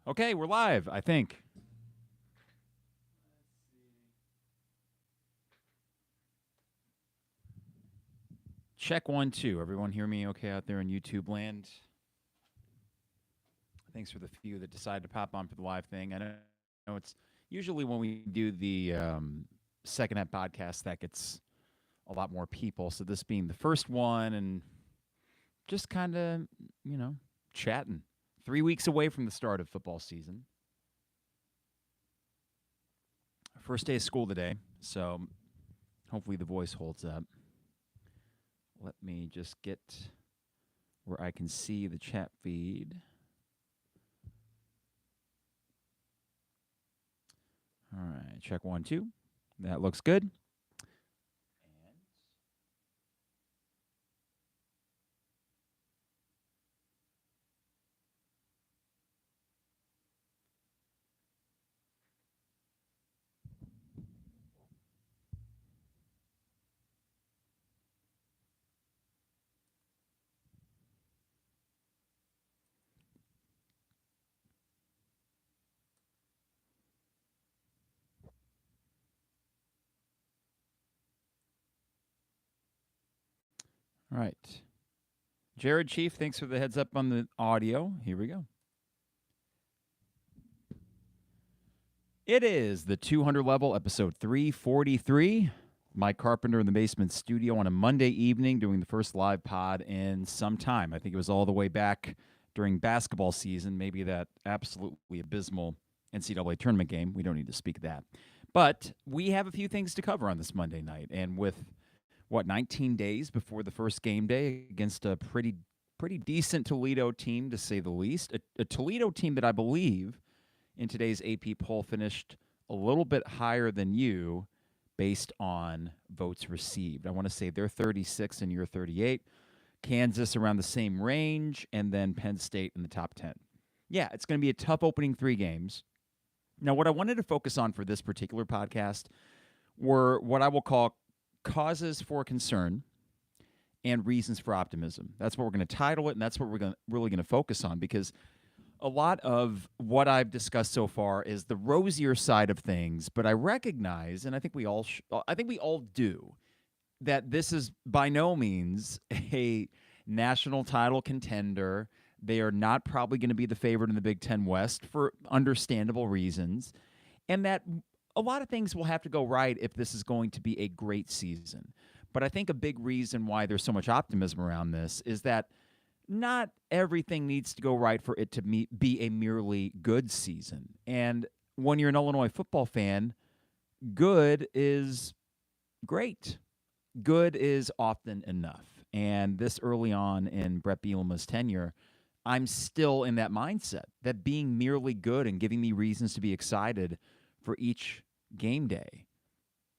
Okay, we're live, I think. Check 1, 2. Everyone hear me okay out there in YouTube land? Thanks for the few that decided to pop on for the live thing. I know it's usually when we do the second half podcast that gets a lot more people. So this being the first one and just kind of, chatting. 3 weeks away from the start of football season. First day of school today, so hopefully the voice holds up. Let me just get where I can see the chat feed. All right, check 1, 2. That looks good. All right. Jared Chief, thanks for the heads up on the audio. Here we go. It is the 200 level, episode 343. Mike Carpenter in the basement studio on a Monday evening doing the first live pod in some time. I think it was all the way back during basketball season, maybe that absolutely abysmal NCAA tournament game. We don't need to speak of that. But we have a few things to cover on this Monday night. And with 19 days before the first game day against a pretty decent Toledo team, to say the least. A Toledo team that I believe in today's AP poll finished a little bit higher than you based on votes received. I want to say they're 36 and you're 38. Kansas around the same range, and then Penn State in the top 10. Yeah, it's going to be a tough opening 3 games. Now, what I wanted to focus on for this particular podcast were what I will call causes for concern and reasons for optimism. That's what we're going to title it, and that's what we're really going to focus on, because a lot of what I've discussed so far is the rosier side of things, but I recognize, and I think we all do, that this is by no means a national title contender. They are not probably going to be the favorite in the Big Ten West for understandable reasons, and that a lot of things will have to go right if this is going to be a great season. But I think a big reason why there's so much optimism around this is that not everything needs to go right for it to be a merely good season. And when you're an Illinois football fan, good is great. Good is often enough. And this early on in Bret Bielema's tenure, I'm still in that mindset that being merely good and giving me reasons to be excited for each game day,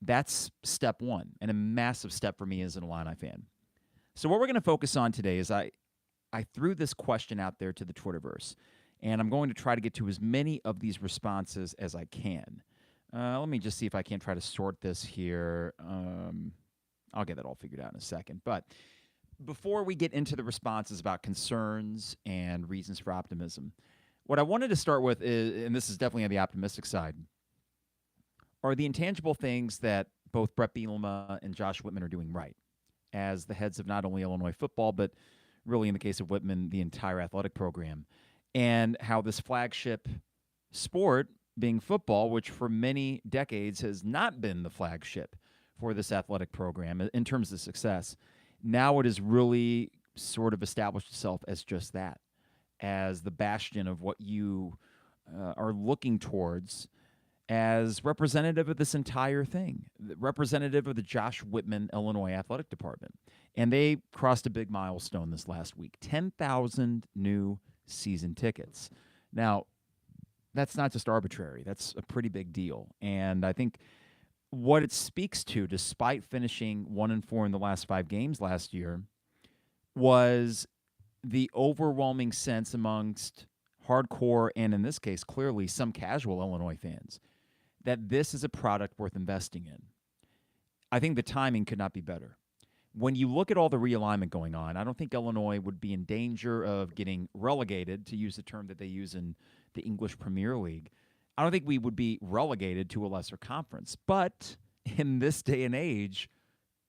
that's step one, and a massive step for me as an Illini fan. So what we're going to focus on today is I threw this question out there to the Twitterverse, and I'm going to try to get to as many of these responses as I can. Let me just see if I can try to sort this here. I'll get that all figured out in a second. But before we get into the responses about concerns and reasons for optimism, what I wanted to start with is, and this is definitely on the optimistic side, are the intangible things that both Bret Bielema and Josh Whitman are doing right as the heads of not only Illinois football, but really in the case of Whitman, the entire athletic program, and how this flagship sport being football, which for many decades has not been the flagship for this athletic program in terms of success, now it has really sort of established itself as just that, as the bastion of what you are looking towards as representative of this entire thing, representative of the Josh Whitman Illinois Athletic Department. And they crossed a big milestone this last week, 10,000 new season tickets. Now, that's not just arbitrary. That's a pretty big deal. And I think what it speaks to, despite finishing 1-4 in the last 5 games last year, was the overwhelming sense amongst hardcore and, in this case, clearly some casual Illinois fans that this is a product worth investing in. I think the timing could not be better. when you look at all the realignment going on, I don't think Illinois would be in danger of getting relegated, to use the term that they use in the English Premier League. I don't think we would be relegated to a lesser conference. But in this day and age,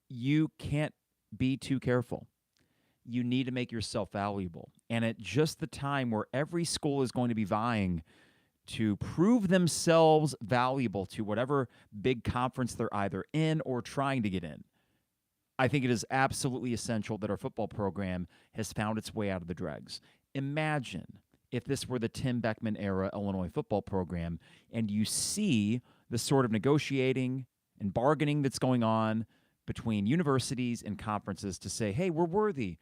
you can't be too careful. You need to make yourself valuable. And at just the time where every school is going to be vying to prove themselves valuable to whatever big conference they're either in or trying to get in, I think it is absolutely essential that our football program has found its way out of the dregs. Imagine if this were the Tim Beckman era Illinois football program and you see the sort of negotiating and bargaining that's going on between universities and conferences to say, hey, we're worthy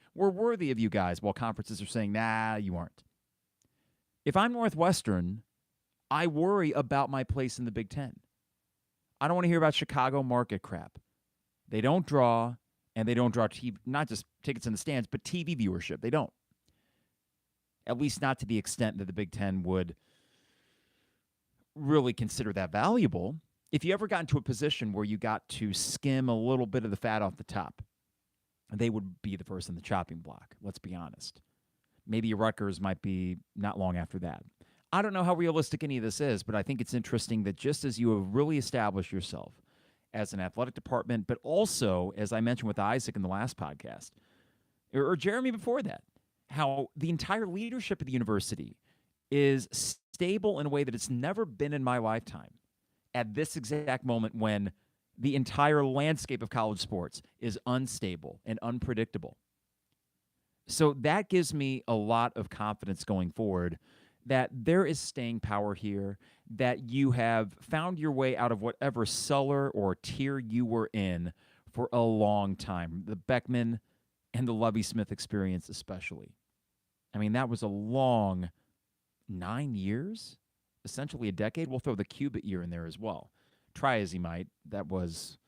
of you guys, while conferences are saying, nah, you aren't. If I'm Northwestern, I worry about my place in the Big Ten. I don't want to hear about Chicago market crap. They don't draw, and they don't draw TV, not just tickets in the stands, but TV viewership. They don't. At least not to the extent that the Big Ten would really consider that valuable. If you ever got into a position where you got to skim a little bit of the fat off the top, they would be the first in the chopping block, let's be honest. Maybe your Rutgers might be not long after that. I don't know how realistic any of this is, but I think it's interesting that just as you have really established yourself as an athletic department, but also, as I mentioned with Isaac in the last podcast, or Jeremy before that, how the entire leadership of the university is stable in a way that it's never been in my lifetime at this exact moment when the entire landscape of college sports is unstable and unpredictable. So that gives me a lot of confidence going forward that there is staying power here, that you have found your way out of whatever cellar or tier you were in for a long time. The Beckman and the Lovie Smith experience especially. I mean, that was a long 9 years, essentially a decade. We'll throw the Cubitt year in there as well. Try as he might, that was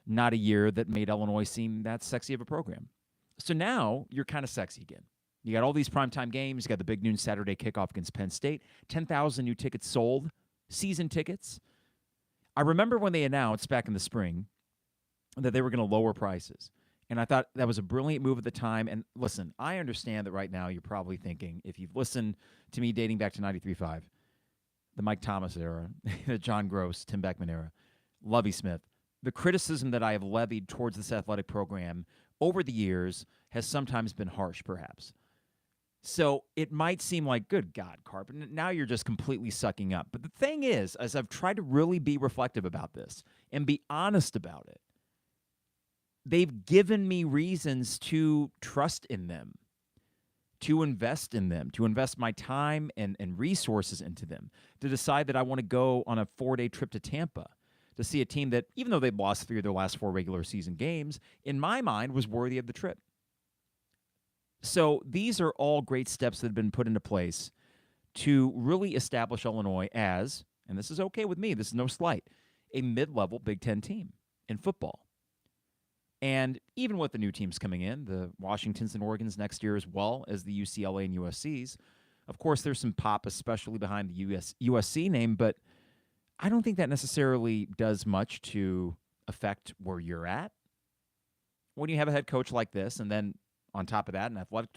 not a year that made Illinois seem that sexy of a program. So now you're kind of sexy again. You got all these primetime games. You got the big noon Saturday kickoff against Penn State. 10,000 new tickets sold, season tickets. I remember when they announced back in the spring that they were going to lower prices. And I thought that was a brilliant move at the time. And listen, I understand that right now you're probably thinking, if you've listened to me dating back to 93.5, the Mike Thomas era, the John Gross, Tim Beckman era, Lovie Smith, the criticism that I have levied towards this athletic program over the years has sometimes been harsh, perhaps. So it might seem like, good God, Carpenter, now you're just completely sucking up. But the thing is, as I've tried to really be reflective about this and be honest about it, they've given me reasons to trust in them, to invest in them, to invest my time and resources into them, to decide that I want to go on a 4-day trip to Tampa to see a team that, even though they've lost 3 of their last 4 regular season games, in my mind was worthy of the trip. So these are all great steps that have been put into place to really establish Illinois as, and this is okay with me, this is no slight, a mid-level Big Ten team in football. And even with the new teams coming in, the Washingtons and Oregons next year, as well as the UCLA and USCs, of course there's some pop, especially behind the USC name, but I don't think that necessarily does much to affect where you're at. When you have a head coach like this, and then on top of that, an athletic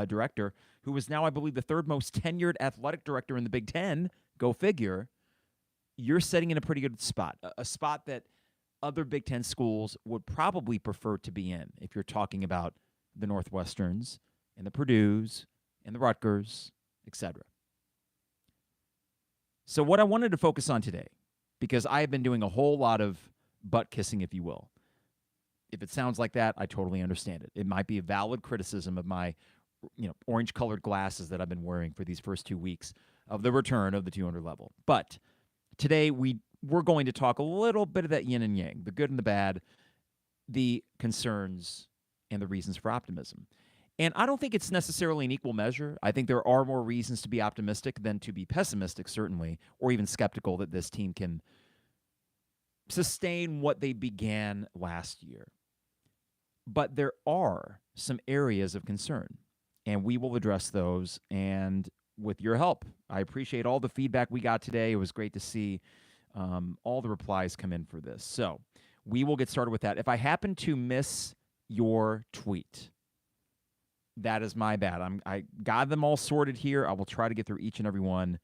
director who is now, I believe, the 3rd most tenured athletic director in the Big Ten, go figure, you're sitting in a pretty good spot, a spot that other Big Ten schools would probably prefer to be in if you're talking about the Northwesterns and the Purdues and the Rutgers, etc. So what I wanted to focus on today, because I have been doing a whole lot of butt kissing, if you will. If it sounds like that, I totally understand it. It might be a valid criticism of my, orange-colored glasses that I've been wearing for these first 2 weeks of the return of the 200 level. But today we're going to talk a little bit of that yin and yang, the good and the bad, the concerns, and the reasons for optimism. And I don't think it's necessarily an equal measure. I think there are more reasons to be optimistic than to be pessimistic, certainly, or even skeptical that this team can sustain what they began last year. But there are some areas of concern, and we will address those. And with your help, I appreciate all the feedback we got today. It was great to see all the replies come in for this. So we will get started with that. If I happen to miss your tweet. That is my bad. I got them all sorted here. I will try to get through each and every one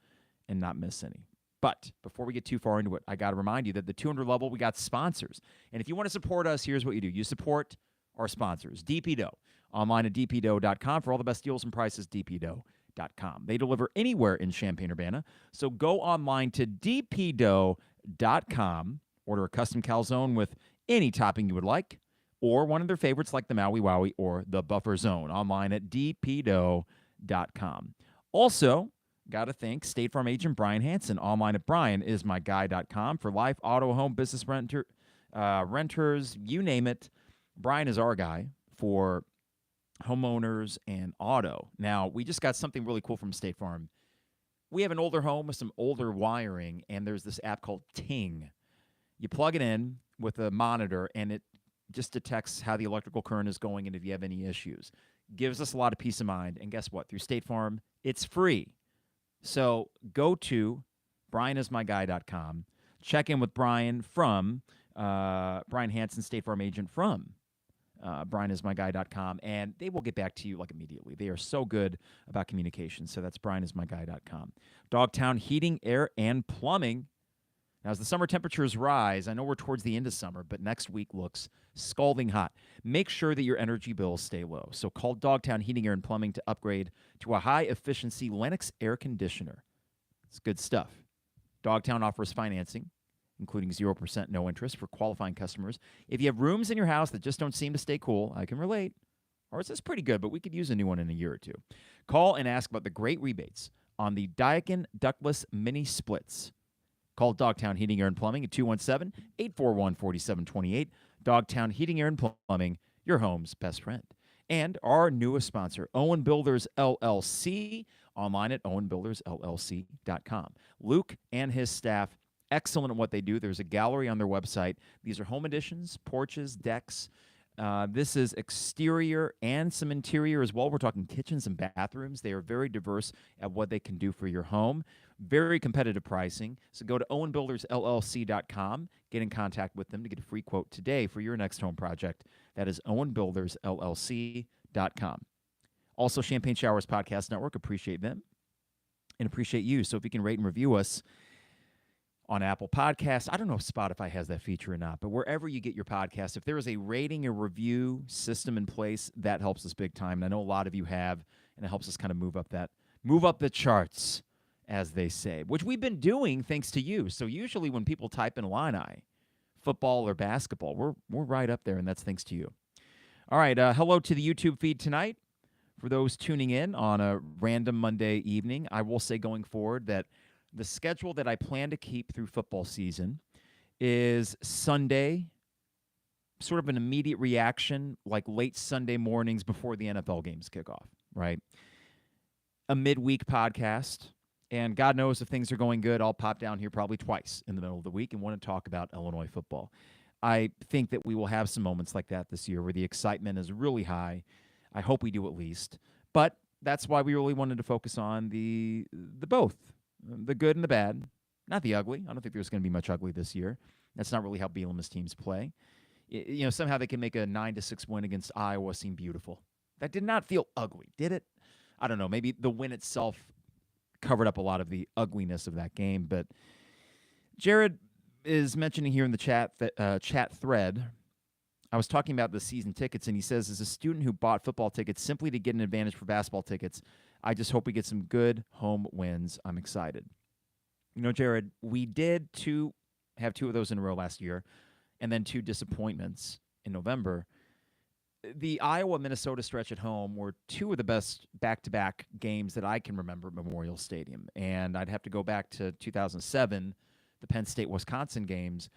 and not miss any. But before we get too far into it, I got to remind you that the 200 level, we got sponsors. And if you want to support us, here's what you do. You support our sponsors. DP Dough, online at dpdough.com for all the best deals and prices, dpdough.com. They deliver anywhere in Champaign-Urbana. So go online to dpdough.com, order a custom calzone with any topping you would like, or one of their favorites like the Maui Wowie or the Buffer Zone, online at dpdough.com. Also, got to thank State Farm agent Brian Hansen, online at bryanismyguy.com for life, auto, home, business renters, you name it. Brian is our guy for homeowners and auto. Now, we just got something really cool from State Farm. We have an older home with some older wiring, and there's this app called Ting. You plug it in with a monitor, and it just detects how the electrical current is going and if you have any issues. Gives us a lot of peace of mind. And guess what? Through State Farm, it's free. So go to bryanismyguy.com. Check in with Brian from Brian Hansen, State Farm agent from bryanismyguy.com, and they will get back to you like immediately. They are so good about communication. So that's bryanismyguy.com. Dogtown Heating, Air, and Plumbing. Now, as the summer temperatures rise, I know we're towards the end of summer, but next week looks scalding hot. Make sure that your energy bills stay low. So call Dogtown Heating, Air, and Plumbing to upgrade to a high-efficiency Lennox air conditioner. It's good stuff. Dogtown offers financing, including 0% no interest for qualifying customers. If you have rooms in your house that just don't seem to stay cool, I can relate. Ours is pretty good, but we could use a new one in a year or two. Call and ask about the great rebates on the Daikin Ductless Mini Splits. Call Dogtown Heating, Air, and Plumbing at 217-841-4728. Dogtown Heating, Air, and Plumbing, your home's best friend. And our newest sponsor, Owen Builders, LLC, online at owenbuildersllc.com. Luke and his staff, excellent at what they do. There's a gallery on their website. These are home additions, porches, decks. This is exterior and some interior as well. We're talking kitchens and bathrooms. They are very diverse at what they can do for your home. Very competitive pricing. So go to owenbuildersllc.com. Get in contact with them to get a free quote today for your next home project. That is owenbuildersllc.com. Also, Champagne Showers Podcast Network. Appreciate them and appreciate you. So if you can rate and review us on Apple Podcasts. I don't know if Spotify has that feature or not, but wherever you get your podcast, if there is a rating or review system in place, that helps us big time. And I know a lot of you have, and it helps us kind of move up the charts, as they say, which we've been doing thanks to you. So usually when people type in Illini, football or basketball, we're right up there, and that's thanks to you. All right, hello to the YouTube feed tonight. For those tuning in on a random Monday evening, I will say going forward that the schedule that I plan to keep through football season is Sunday, sort of an immediate reaction, like late Sunday mornings before the NFL games kick off, right? A midweek podcast, and God knows if things are going good, I'll pop down here probably twice in the middle of the week and want to talk about Illinois football. I think that we will have some moments like that this year where the excitement is really high. I hope we do at least. But that's why we really wanted to focus on the both. The good and the bad, not the ugly. I don't think there's going to be much ugly this year. That's not really how Bielema's teams play. Somehow they can make a 9-6 win against Iowa seem beautiful. That did not feel ugly, did it? I don't know. Maybe the win itself covered up a lot of the ugliness of that game. But Jared is mentioning here in the chat thread, I was talking about the season tickets, and he says, as a student who bought football tickets simply to get an advantage for basketball tickets, I just hope we get some good home wins. I'm excited. Jared, we did have two of those in a row last year, and then two disappointments in November. The Iowa-Minnesota stretch at home were two of the best back-to-back games that I can remember at Memorial Stadium. And I'd have to go back to 2007, the Penn State-Wisconsin games.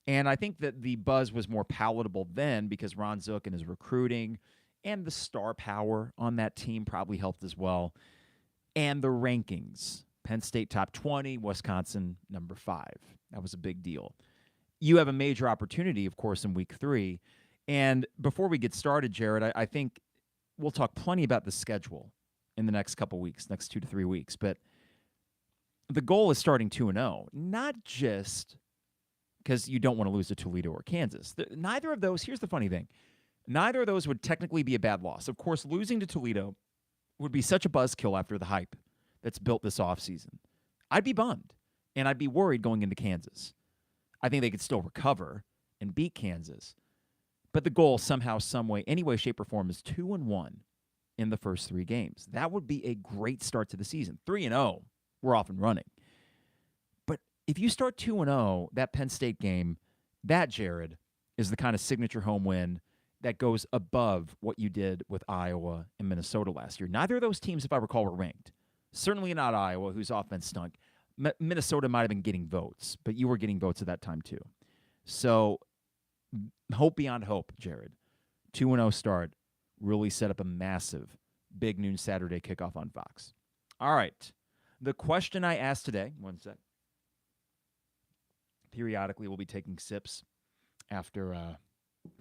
And I think that the buzz was more palatable then because Ron Zook and his recruiting and the star power on that team probably helped as well. And the rankings. Penn State top 20, Wisconsin number 5. That was a big deal. You have a major opportunity, of course, in week 3. And before we get started, Jared, I think we'll talk plenty about the schedule in the next couple weeks, next 2 to 3 weeks. But the goal is starting 2-0, not just because you don't want to lose to Toledo or Kansas. Neither of those, here's the funny thing, Neither of those would technically be a bad loss. Of course, losing to Toledo would be such a buzzkill after the hype that's built this offseason. I'd be bummed, and I'd be worried going into Kansas. I think they could still recover and beat Kansas. But the goal, somehow, some way, any way, shape, or form, is 2-1 in the first 3 games. That would be a great start to the season. 3-0, we're off and running. But if you start 2-0, that Penn State game, that, Jared, is the kind of signature home win that goes above what you did with Iowa and Minnesota last year. Neither of those teams, if I recall, were ranked. Certainly not Iowa, whose offense stunk. Minnesota might have been getting votes, but you were getting votes at that time too. So hope beyond hope, Jared. 2-0 start really set up a massive big noon Saturday kickoff on Fox. All right. The question I asked today, one sec. Periodically, we'll be taking sips after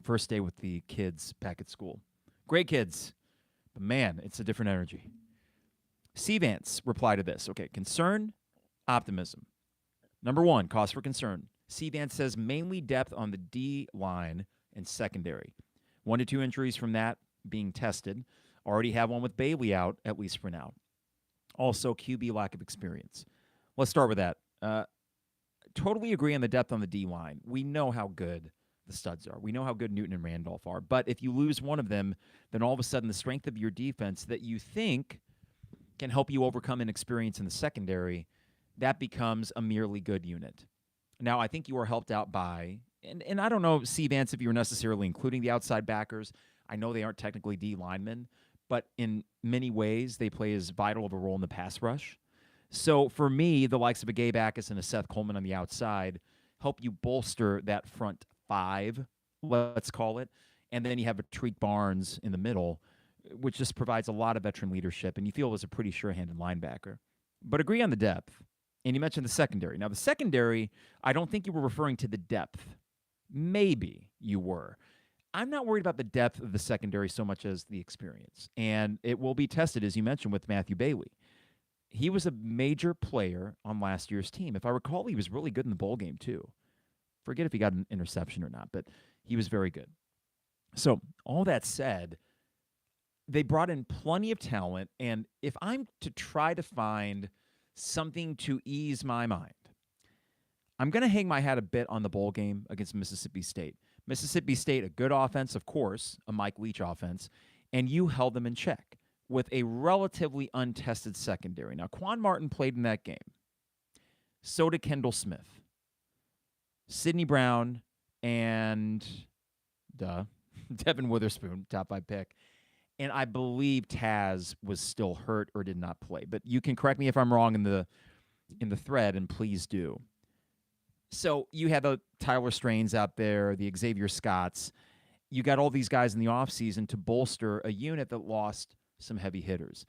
first day with the kids back at school. Great kids, but man, it's a different energy. C. Vance replied to this. Okay, concern, optimism. Number 1, cause for concern. C. Vance says mainly depth on the D line and secondary. 1 to 2 injuries from that being tested. Already have one with Bailey out, at least for now. Also, QB lack of experience. Let's start with that. Totally agree on the depth on the D line. We know how good the studs are. We know how good Newton and Randolph are. But if you lose one of them, then all of a sudden the strength of your defense that you think can help you overcome inexperience in the secondary, that becomes a merely good unit. Now, I think you are helped out by, and I don't know, C. Vance, if you're necessarily including the outside backers. I know they aren't technically D linemen, but in many ways they play as vital of a role in the pass rush. So for me, the likes of a Gabe Backus and a Seth Coleman on the outside help you bolster that front 5, let's call it. And then you have a Tariq Barnes in the middle, which just provides a lot of veteran leadership, and you feel was a pretty sure-handed linebacker. But agree on the depth. And you mentioned the secondary. Now, the secondary, I don't think you were referring to the depth. Maybe you were. I'm not worried about the depth of the secondary so much as the experience. And it will be tested, as you mentioned, with Matthew Bailey. He was a major player on last year's team. If I recall, he was really good in the bowl game, too. Forget if he got an interception or not, but he was very good. So, all that said, they brought in plenty of talent, and if I'm to try to find something to ease my mind, I'm going to hang my hat a bit on the bowl game against Mississippi State. Mississippi State, a good offense, of course, a Mike Leach offense, and you held them in check with a relatively untested secondary. Now, Quan Martin played in that game. So did Kendall Smith. Sidney Brown and, Devin Witherspoon, top 5 pick. And I believe Taz was still hurt or did not play. But you can correct me if I'm wrong in the thread, and please do. So you have the Tyler Strains out there, the Xavier Scotts. You got all these guys in the offseason to bolster a unit that lost some heavy hitters.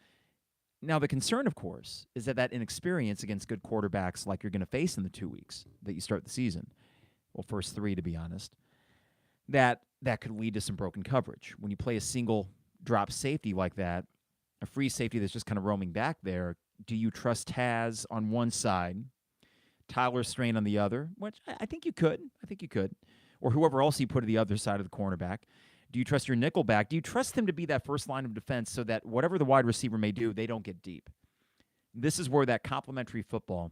Now, the concern, of course, is that inexperience against good quarterbacks like you're going to face in the 2 weeks that you start the season, well, first 3 to be honest, that could lead to some broken coverage. When you play a single drop safety like that, a free safety that's just kind of roaming back there, do you trust Taz on one side, Tyler Strain on the other, which I think you could. Or whoever else you put at the other side of the cornerback. Do you trust your nickel back? Do you trust them to be that first line of defense so that whatever the wide receiver may do, they don't get deep? This is where that complementary football,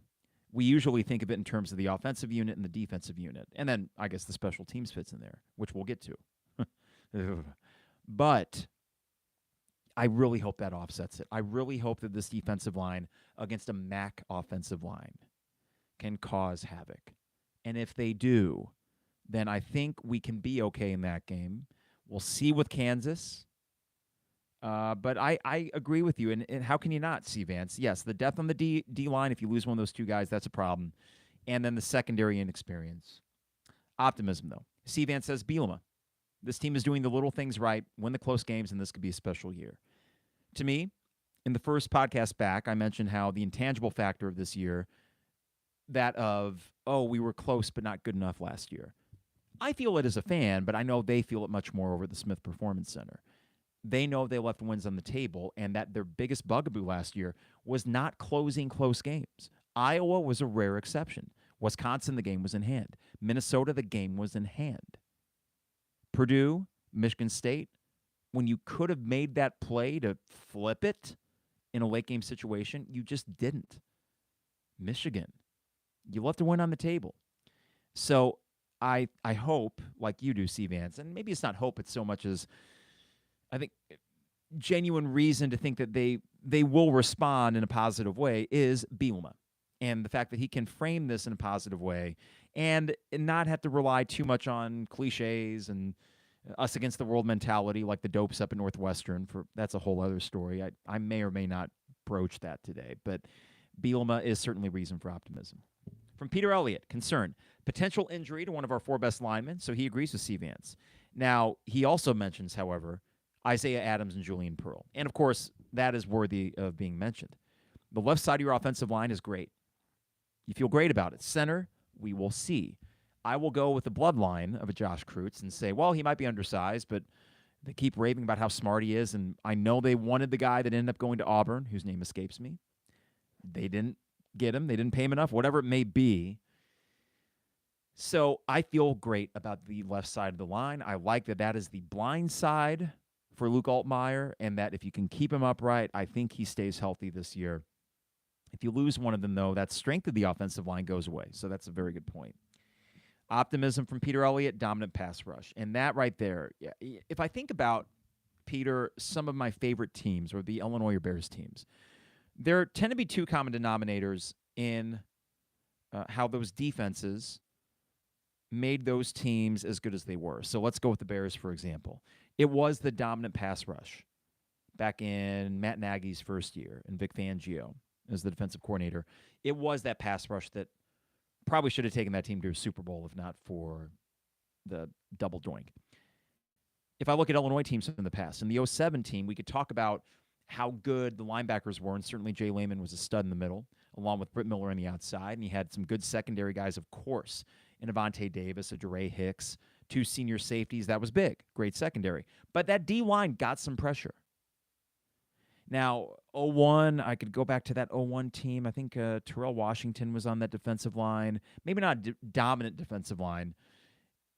we usually think of it in terms of the offensive unit and the defensive unit. And then I guess the special teams fits in there, which we'll get to. But I really hope that offsets it. I really hope that this defensive line against a MAC offensive line can cause havoc. And if they do, then I think we can be okay in that game. We'll see with Kansas. But I agree with you. And how can you not, C. Vance? Yes, the depth on the D line, if you lose one of those 2 guys, that's a problem. And then the secondary inexperience. Optimism, though. C. Vance says, Bielema. This team is doing the little things right, win the close games, and this could be a special year. To me, in the first podcast back, I mentioned how the intangible factor of this year, that of, we were close but not good enough last year. I feel it as a fan, but I know they feel it much more over at the Smith Performance Center. They know they left wins on the table, and that their biggest bugaboo last year was not closing close games. Iowa was a rare exception. Wisconsin, the game was in hand. Minnesota, the game was in hand. Purdue, Michigan State, when you could have made that play to flip it in a late game situation, you just didn't. Michigan, you left a win on the table. So I hope, like you do, C. Vance, and maybe it's not hope, it's so much as I think genuine reason to think that they will respond in a positive way is Bielema. And the fact that he can frame this in a positive way and not have to rely too much on cliches and us against the world mentality like the dopes up at Northwestern. That's a whole other story. I may or may not broach that today, but Bielema is certainly reason for optimism. From Peter Elliott, concern, potential injury to one of our 4 best linemen, so he agrees with C. Vance. Now, he also mentions, however, Isaiah Adams and Julian Pearl. And, of course, that is worthy of being mentioned. The left side of your offensive line is great. You feel great about it. Center, we will see. I will go with the bloodline of a Josh Kreutz and say, well, he might be undersized, but they keep raving about how smart he is, and I know they wanted the guy that ended up going to Auburn, whose name escapes me. They didn't get him. They didn't pay him enough, whatever it may be. So I feel great about the left side of the line. I like that is the blind side for Luke Altmaier, and that if you can keep him upright, I think he stays healthy this year. If you lose one of them, though, that strength of the offensive line goes away. So that's a very good point. Optimism from Peter Elliott, dominant pass rush. And that right there, if I think about, Peter, some of my favorite teams or the Illinois Bears teams, there tend to be 2 common denominators in how those defenses made those teams as good as they were. So let's go with the Bears, for example. It was the dominant pass rush back in Matt Nagy's first year and Vic Fangio as the defensive coordinator. It was that pass rush that probably should have taken that team to a Super Bowl if not for the double doink. If I look at Illinois teams in the past, in the 2007 team, we could talk about how good the linebackers were, and certainly Jay Lehman was a stud in the middle, along with Britt Miller on the outside, and he had some good secondary guys, of course, in Avonte Davis, a DeRay Hicks, 2 senior safeties. That was big, great secondary. But that D-line got some pressure. Now, 01, I could go back to that 01 team. I think Terrell Washington was on that defensive line. Maybe not dominant defensive line.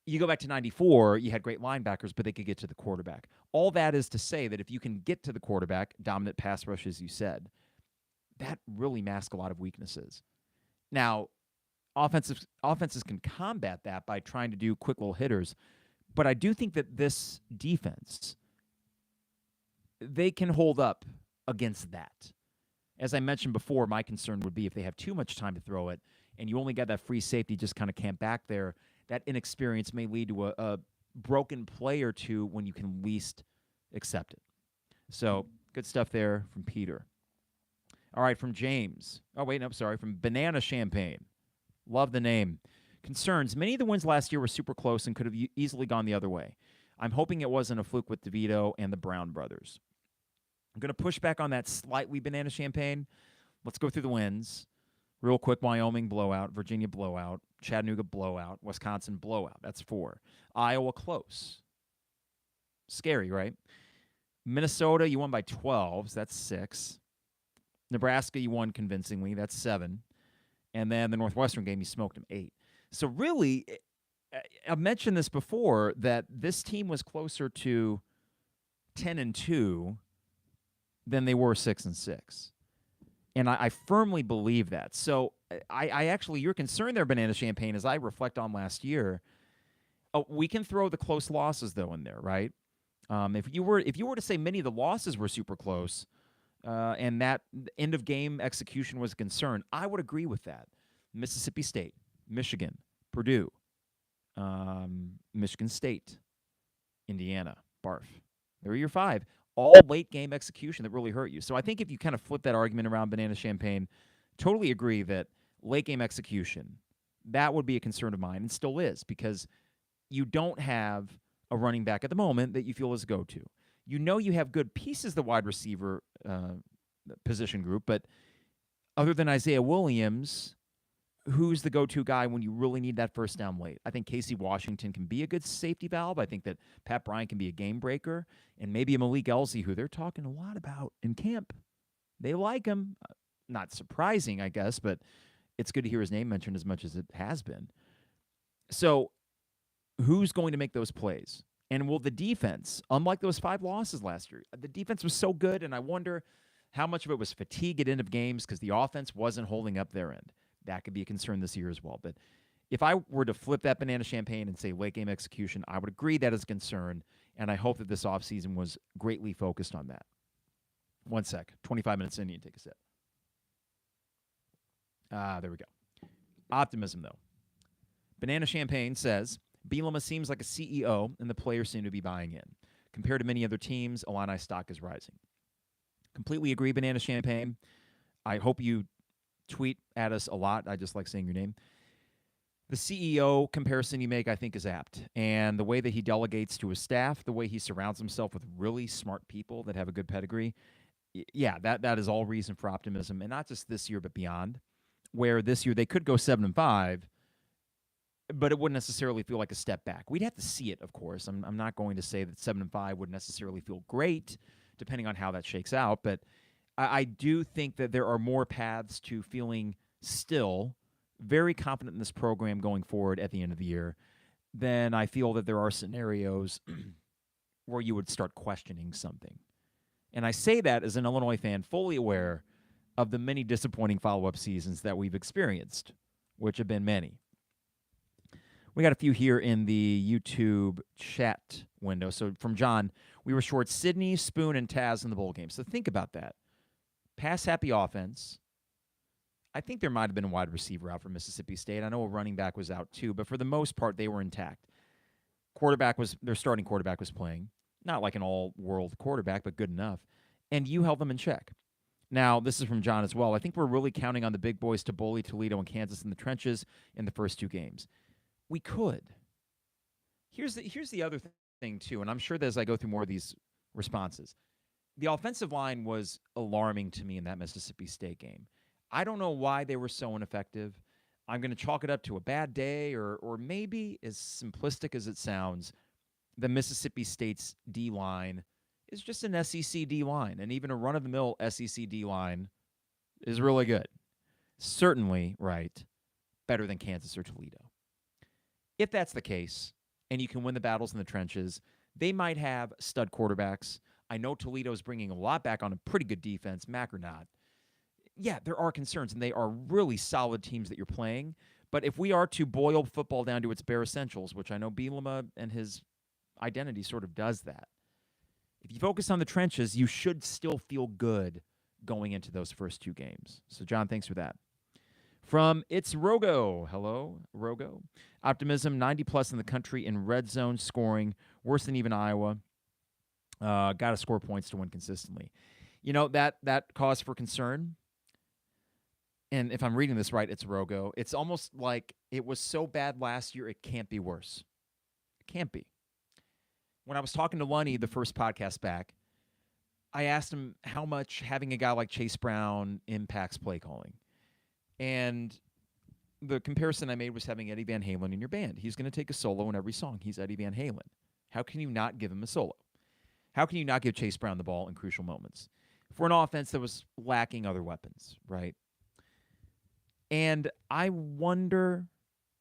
You go back to 94, you had great linebackers, but they could get to the quarterback. All that is to say that if you can get to the quarterback, dominant pass rush, as you said, that really masks a lot of weaknesses. Now, offenses can combat that by trying to do quick little hitters, but I do think that this defense, they can hold up against that. As I mentioned before, my concern would be if they have too much time to throw it and you only got that free safety just kind of camp back there, that inexperience may lead to a broken play or two when you can least accept it. So, good stuff there from Peter. All right, from James. Oh, wait, no, sorry, from Banana Champagne. Love the name. Concerns. Many of the wins last year were super close and could have easily gone the other way. I'm hoping it wasn't a fluke with DeVito and the Brown brothers. I'm going to push back on that slightly, Banana Champagne. Let's go through the wins. Real quick, Wyoming blowout, Virginia blowout, Chattanooga blowout, Wisconsin blowout. That's 4. Iowa close. Scary, right? Minnesota, you won by 12. So that's 6. Nebraska, you won convincingly. That's 7. And then the Northwestern game, you smoked them 8. So really, I've mentioned this before, that this team was closer to 10-2 than they were 6-6. And I firmly believe that. So I actually, your concern there, Banana Champagne, as I reflect on last year, we can throw the close losses, though, in there, right? If you were to say many of the losses were super close, and that end-of-game execution was a concern, I would agree with that. Mississippi State, Michigan, Purdue, Michigan State, Indiana, barf. There are your 5. All late-game execution that really hurt you. So I think if you kind of flip that argument around, Banana Champagne, totally agree that late-game execution, that would be a concern of mine, and still is, because you don't have a running back at the moment that you feel is a go-to. You know you have good pieces, the wide receiver position group, but other than Isaiah Williams, who's the go-to guy when you really need that first down late? I think Casey Washington can be a good safety valve. I think that Pat Bryant can be a game breaker, and maybe a Malik Elsey, who they're talking a lot about in camp. They like him. Not surprising, I guess, but it's good to hear his name mentioned as much as it has been. So who's going to make those plays? And will the defense, unlike those 5 losses last year, the defense was so good, and I wonder how much of it was fatigue at end of games because the offense wasn't holding up their end. That could be a concern this year as well. But if I were to flip that banana champagne and say late game execution, I would agree that is a concern, and I hope that this offseason was greatly focused on that. One sec. 25 minutes in, you take a sip. There we go. Optimism, though. Banana Champagne says, Bielema seems like a CEO, and the players seem to be buying in. Compared to many other teams, Illini stock is rising. Completely agree, Banana Champagne. I hope you tweet at us a lot. I just like saying your name. The CEO comparison you make, I think, is apt. And the way that he delegates to his staff, the way he surrounds himself with really smart people that have a good pedigree, yeah, that is all reason for optimism. And not just this year, but beyond, where this year they could go 7-5, but it wouldn't necessarily feel like a step back. We'd have to see it, of course. I'm not going to say that 7-5 would necessarily feel great, depending on how that shakes out. But I do think that there are more paths to feeling still very confident in this program going forward at the end of the year than I feel that there are scenarios where you would start questioning something. And I say that as an Illinois fan fully aware of the many disappointing follow-up seasons that we've experienced, which have been many. We got a few here in the YouTube chat window. So from John, we were short Sydney, Spoon, and Taz in the bowl game. So think about that. Pass-happy offense. I think there might have been a wide receiver out for Mississippi State. I know a running back was out too, but for the most part, they were intact. Their starting quarterback was playing. Not like an all-world quarterback, but good enough. And you held them in check. Now, this is from John as well. I think we're really counting on the big boys to bully Toledo and Kansas in the trenches in the first 2 games. We could. Here's the other thing, too, and I'm sure that as I go through more of these responses, the offensive line was alarming to me in that Mississippi State game. I don't know why they were so ineffective. I'm going to chalk it up to a bad day or maybe, as simplistic as it sounds, the Mississippi State's D-line is just an SEC D-line, and even a run-of-the-mill SEC D-line is really good. Certainly, right, better than Kansas or Toledo. If that's the case, and you can win the battles in the trenches, they might have stud quarterbacks. I know Toledo's bringing a lot back on a pretty good defense, Mac or not. Yeah, there are concerns, and they are really solid teams that you're playing. But if we are to boil football down to its bare essentials, which I know Bielema and his identity sort of does that, if you focus on the trenches, you should still feel good going into those first 2 games. So, John, thanks for that. From It's Rogo. Hello, Rogo. Optimism, 90-plus in the country in red zone scoring, worse than even Iowa. Got to score points to win consistently. You know, that cause for concern, and if I'm reading this right, It's Rogo. It's almost like it was so bad last year, it can't be worse. It can't be. When I was talking to Lunny the first podcast back, I asked him how much having a guy like Chase Brown impacts play calling. And the comparison I made was having Eddie Van Halen in your band. He's going to take a solo in every song. He's Eddie Van Halen. How can you not give him a solo? How can you not give Chase Brown the ball in crucial moments for an offense that was lacking other weapons, right? And I wonder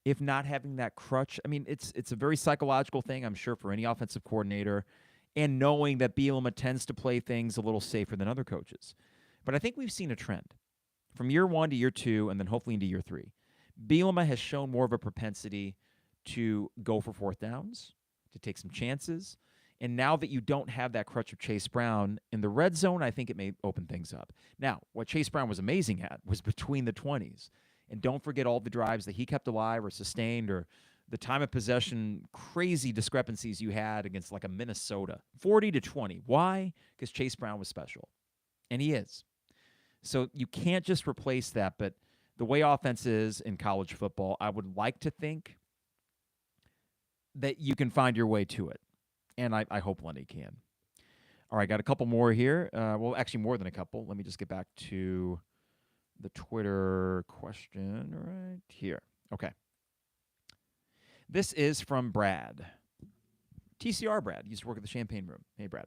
if not having that crutch, I mean, it's a very psychological thing, I'm sure, for any offensive coordinator, and knowing that Bielema tends to play things a little safer than other coaches. But I think we've seen a trend. From year 1 to year 2, and then hopefully into year 3, Bielema has shown more of a propensity to go for 4th downs, to take some chances. And now that you don't have that crutch of Chase Brown in the red zone, I think it may open things up. Now, what Chase Brown was amazing at was between the 20s. And don't forget all the drives that he kept alive or sustained, or the time of possession crazy discrepancies you had against like a Minnesota. 40-20. Why? Because Chase Brown was special. And he is. So you can't just replace that, but the way offense is in college football, I would like to think that you can find your way to it. And I hope Lenny can. All right, got a couple more here. Well, actually more than a couple. Let me just get back to the Twitter question right here. Okay. This is from Brad. TCR Brad. Used to work at the Champagne Room. Hey, Brad.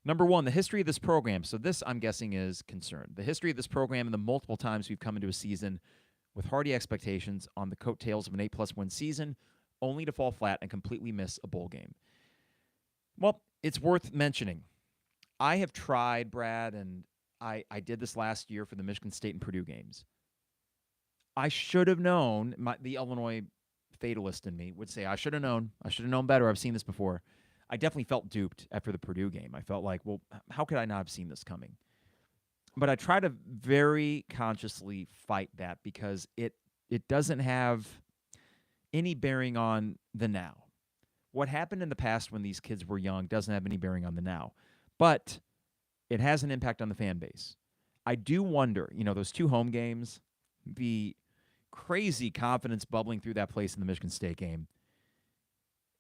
Number 1, the history of this program. So this, I'm guessing, is concerned. The history of this program and the multiple times we've come into a season with hearty expectations on the coattails of an 8+ win season, only to fall flat and completely miss a bowl game. Well, it's worth mentioning. I have tried, Brad, and I did this last year for the Michigan State and Purdue games. I should have known. The Illinois fatalist in me would say, I should have known. I should have known better. I've seen this before. I definitely felt duped after the Purdue game. I felt like, well, how could I not have seen this coming? But I try to very consciously fight that because it doesn't have any bearing on the now. What happened in the past when these kids were young doesn't have any bearing on the now. But it has an impact on the fan base. I do wonder, those 2 home games, the crazy confidence bubbling through that place in the Michigan State game,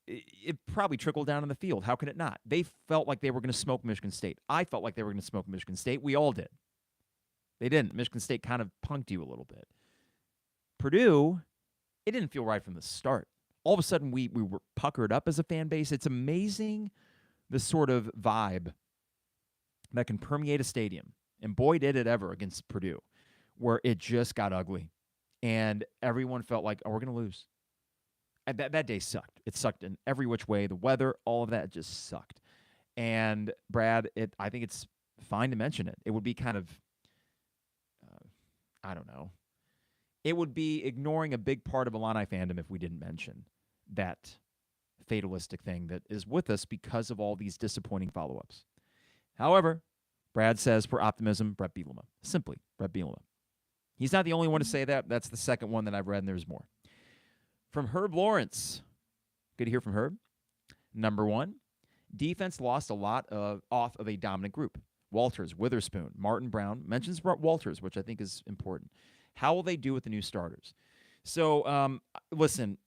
it probably trickled down in the field. How can it not? They felt like they were going to smoke Michigan State. I felt like they were going to smoke Michigan State. We all did. They didn't. Michigan State kind of punked you a little bit. Purdue, it didn't feel right from the start. All of a sudden, we were puckered up as a fan base. It's amazing the sort of vibe that can permeate a stadium. And boy, did it ever against Purdue, where it just got ugly. And everyone felt like, oh, we're going to lose. And that day sucked. It sucked in every which way. The weather, all of that just sucked. And Brad, I think it's fine to mention it. It would be kind of, I don't know. It would be ignoring a big part of Illini fandom if we didn't mention that fatalistic thing that is with us because of all these disappointing follow-ups. However, Brad says for Optimism, Bret Bielema. Simply, Bret Bielema. He's not the only one to say that. That's the second one that I've read, and there's more. From Herb Lawrence. Good to hear from Herb. Number 1, defense lost a lot off of a dominant group. Walters, Witherspoon, Martin Brown. Mentions Walters, which I think is important. How will they do with the new starters? So, listen,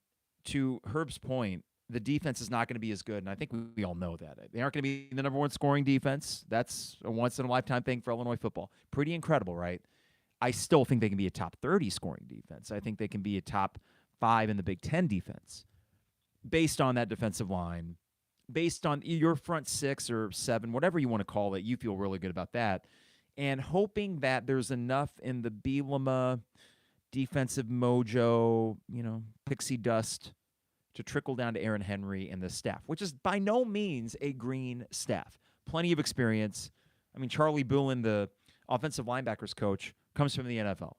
to Herb's point, the defense is not going to be as good, and I think we all know that. They aren't going to be the number 1 scoring defense. That's a once-in-a-lifetime thing for Illinois football. Pretty incredible, right? I still think they can be a top 30 scoring defense. I think they can be a top 5 in the Big Ten defense based on that defensive line, based on your front 6 or 7, whatever you want to call it. You feel really good about that. And hoping that there's enough in the Bielema defensive mojo, pixie dust to trickle down to Aaron Henry and the staff, which is by no means a green staff. Plenty of experience. I mean, Charlie Boulin, the offensive linebackers coach, comes from the NFL.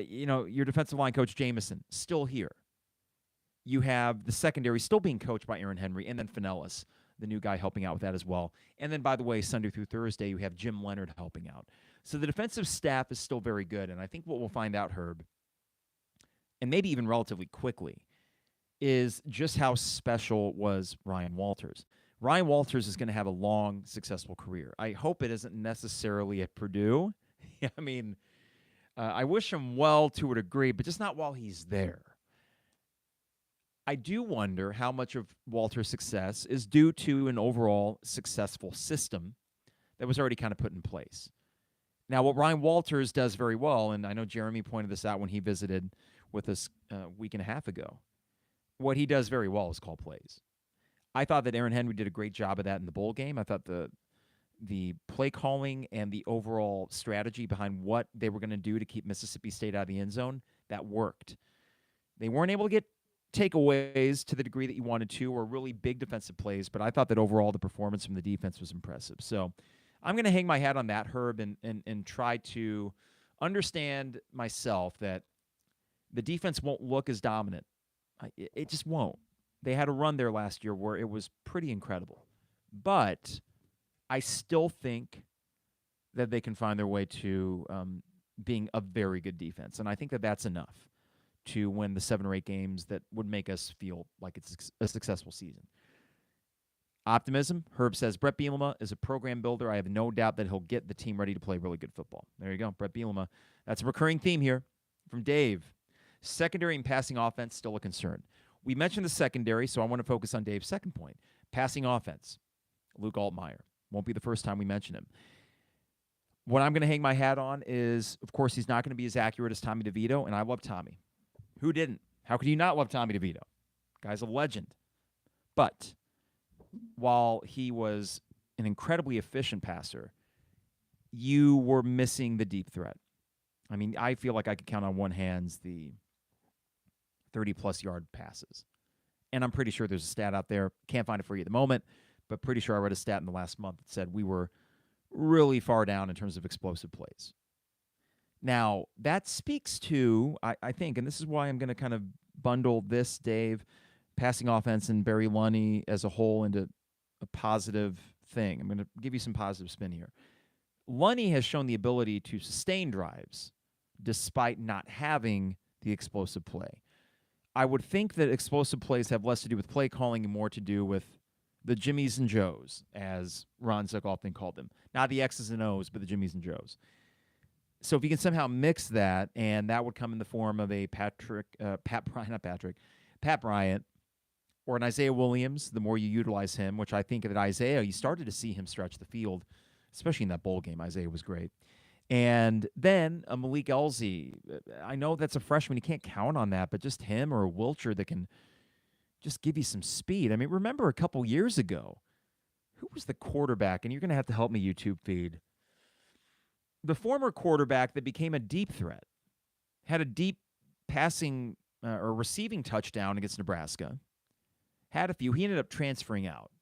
Your defensive line coach, Jameson, still here. You have the secondary still being coached by Aaron Henry, and then Finellis, the new guy, helping out with that as well. And then, by the way, Sunday through Thursday, you have Jim Leonard helping out. So the defensive staff is still very good, and I think what we'll find out, Herb, and maybe even relatively quickly, is just how special was Ryan Walters. Ryan Walters is going to have a long, successful career. I hope it isn't necessarily at Purdue. I mean, I wish him well to a degree, but just not while he's there. I do wonder how much of Walter's success is due to an overall successful system that was already kind of put in place. Now, what Ryan Walters does very well, and I know Jeremy pointed this out when he visited with us a week and a half ago, what he does very well is call plays. I thought that Aaron Henry did a great job of that in the bowl game. I thought the play calling and the overall strategy behind what they were going to do to keep Mississippi State out of the end zone, that worked. They weren't able to get takeaways to the degree that you wanted to, or really big defensive plays, but I thought that overall the performance from the defense was impressive. So I'm going to hang my hat on that, Herb, and try to understand myself that the defense won't look as dominant. It just won't. They had a run there last year where it was pretty incredible. But I still think that they can find their way to being a very good defense. And I think that that's enough to win the 7 or 8 games that would make us feel like it's a successful season. Optimism. Herb says, Bret Bielema is a program builder. I have no doubt that he'll get the team ready to play really good football. There you go, Bret Bielema. That's a recurring theme here from Dave. Secondary and passing offense, still a concern. We mentioned the secondary, so I want to focus on Dave's second point. Passing offense. Luke Altmaier. Won't be the first time we mention him. What I'm going to hang my hat on is, of course, he's not going to be as accurate as Tommy DeVito, and I love Tommy. Who didn't? How could you not love Tommy DeVito? Guy's a legend. But while he was an incredibly efficient passer, you were missing the deep threat. I mean, I feel like I could count on one hand the 30-plus yard passes. And I'm pretty sure there's a stat out there. Can't find it for you at the moment, but pretty sure I read a stat in the last month that said we were really far down in terms of explosive plays. Now, that speaks to, I think, and this is why I'm going to kind of bundle this, Dave, passing offense and Barry Lunny as a whole into a positive thing. I'm going to give you some positive spin here. Lunny has shown the ability to sustain drives despite not having the explosive play. I would think that explosive plays have less to do with play calling and more to do with the Jimmies and Joes, as Ron Zook often called them. Not the X's and O's, but the Jimmies and Joes. So if you can somehow mix that, and that would come in the form of a Pat Bryant, or an Isaiah Williams, the more you utilize him, which I think that Isaiah, you started to see him stretch the field, especially in that bowl game. Isaiah was great. And then a Malik Elzy. I know that's a freshman. You can't count on that, but just him or a Wilcher that can just give you some speed. I mean, remember a couple years ago, who was the quarterback? And you're going to have to help me, YouTube feed. The former quarterback that became a deep threat, had a deep passing or receiving touchdown against Nebraska, had a few. He ended up transferring out.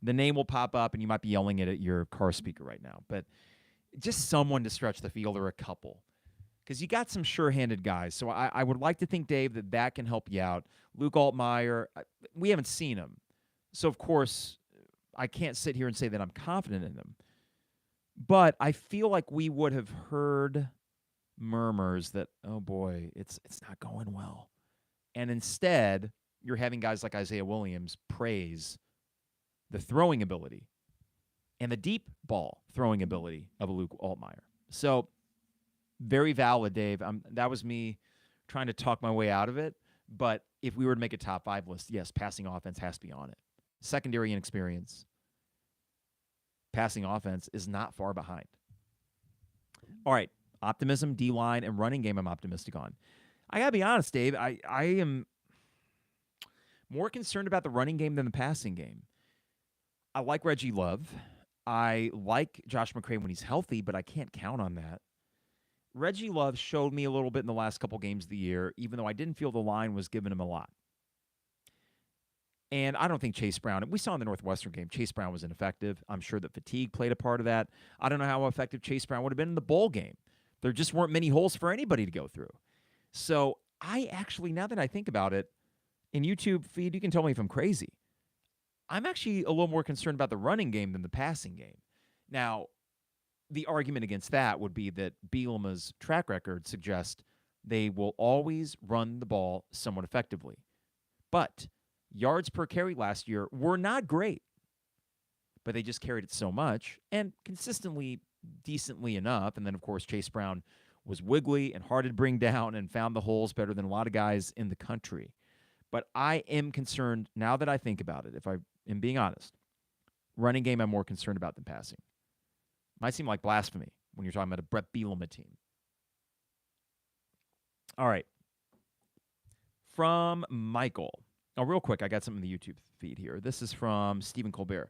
The name will pop up, and you might be yelling it at your car speaker right now, but just someone to stretch the field, or a couple, because you got some sure-handed guys. So I would like to think, Dave, that can help you out. Luke Altmaier, we haven't seen him. So, of course, I can't sit here and say that I'm confident in him. But I feel like we would have heard murmurs that, oh, boy, it's not going well. And instead, you're having guys like Isaiah Williams praise the throwing ability and the deep ball throwing ability of a Luke Altmaier. So, very valid, Dave. That was me trying to talk my way out of it. But if we were to make a top 5 list, yes, passing offense has to be on it. Secondary inexperience. Passing offense is not far behind. All right, optimism, D-line, and running game I'm optimistic on. I got to be honest, Dave, I am more concerned about the running game than the passing game. I like Reggie Love. I like Josh McCray when he's healthy, but I can't count on that. Reggie Love showed me a little bit in the last couple games of the year, even though I didn't feel the line was giving him a lot. And I don't think Chase Brown, we saw in the Northwestern game, Chase Brown was ineffective. I'm sure that fatigue played a part of that. I don't know how effective Chase Brown would have been in the bowl game. There just weren't many holes for anybody to go through. So I actually, now that I think about it, in YouTube feed, you can tell me if I'm crazy. I'm actually a little more concerned about the running game than the passing game. Now, the argument against that would be that Bielema's track record suggests they will always run the ball somewhat effectively. But yards per carry last year were not great, but they just carried it so much and consistently, decently enough. And then, of course, Chase Brown was wiggly and hard to bring down and found the holes better than a lot of guys in the country. But I am concerned, now that I think about it, if I am being honest, running game I'm more concerned about than passing. Might seem like blasphemy when you're talking about a Bret Bielema team. All right. From Michael. Oh, real quick, I got something in the YouTube feed here. This is from Stephen Colbert.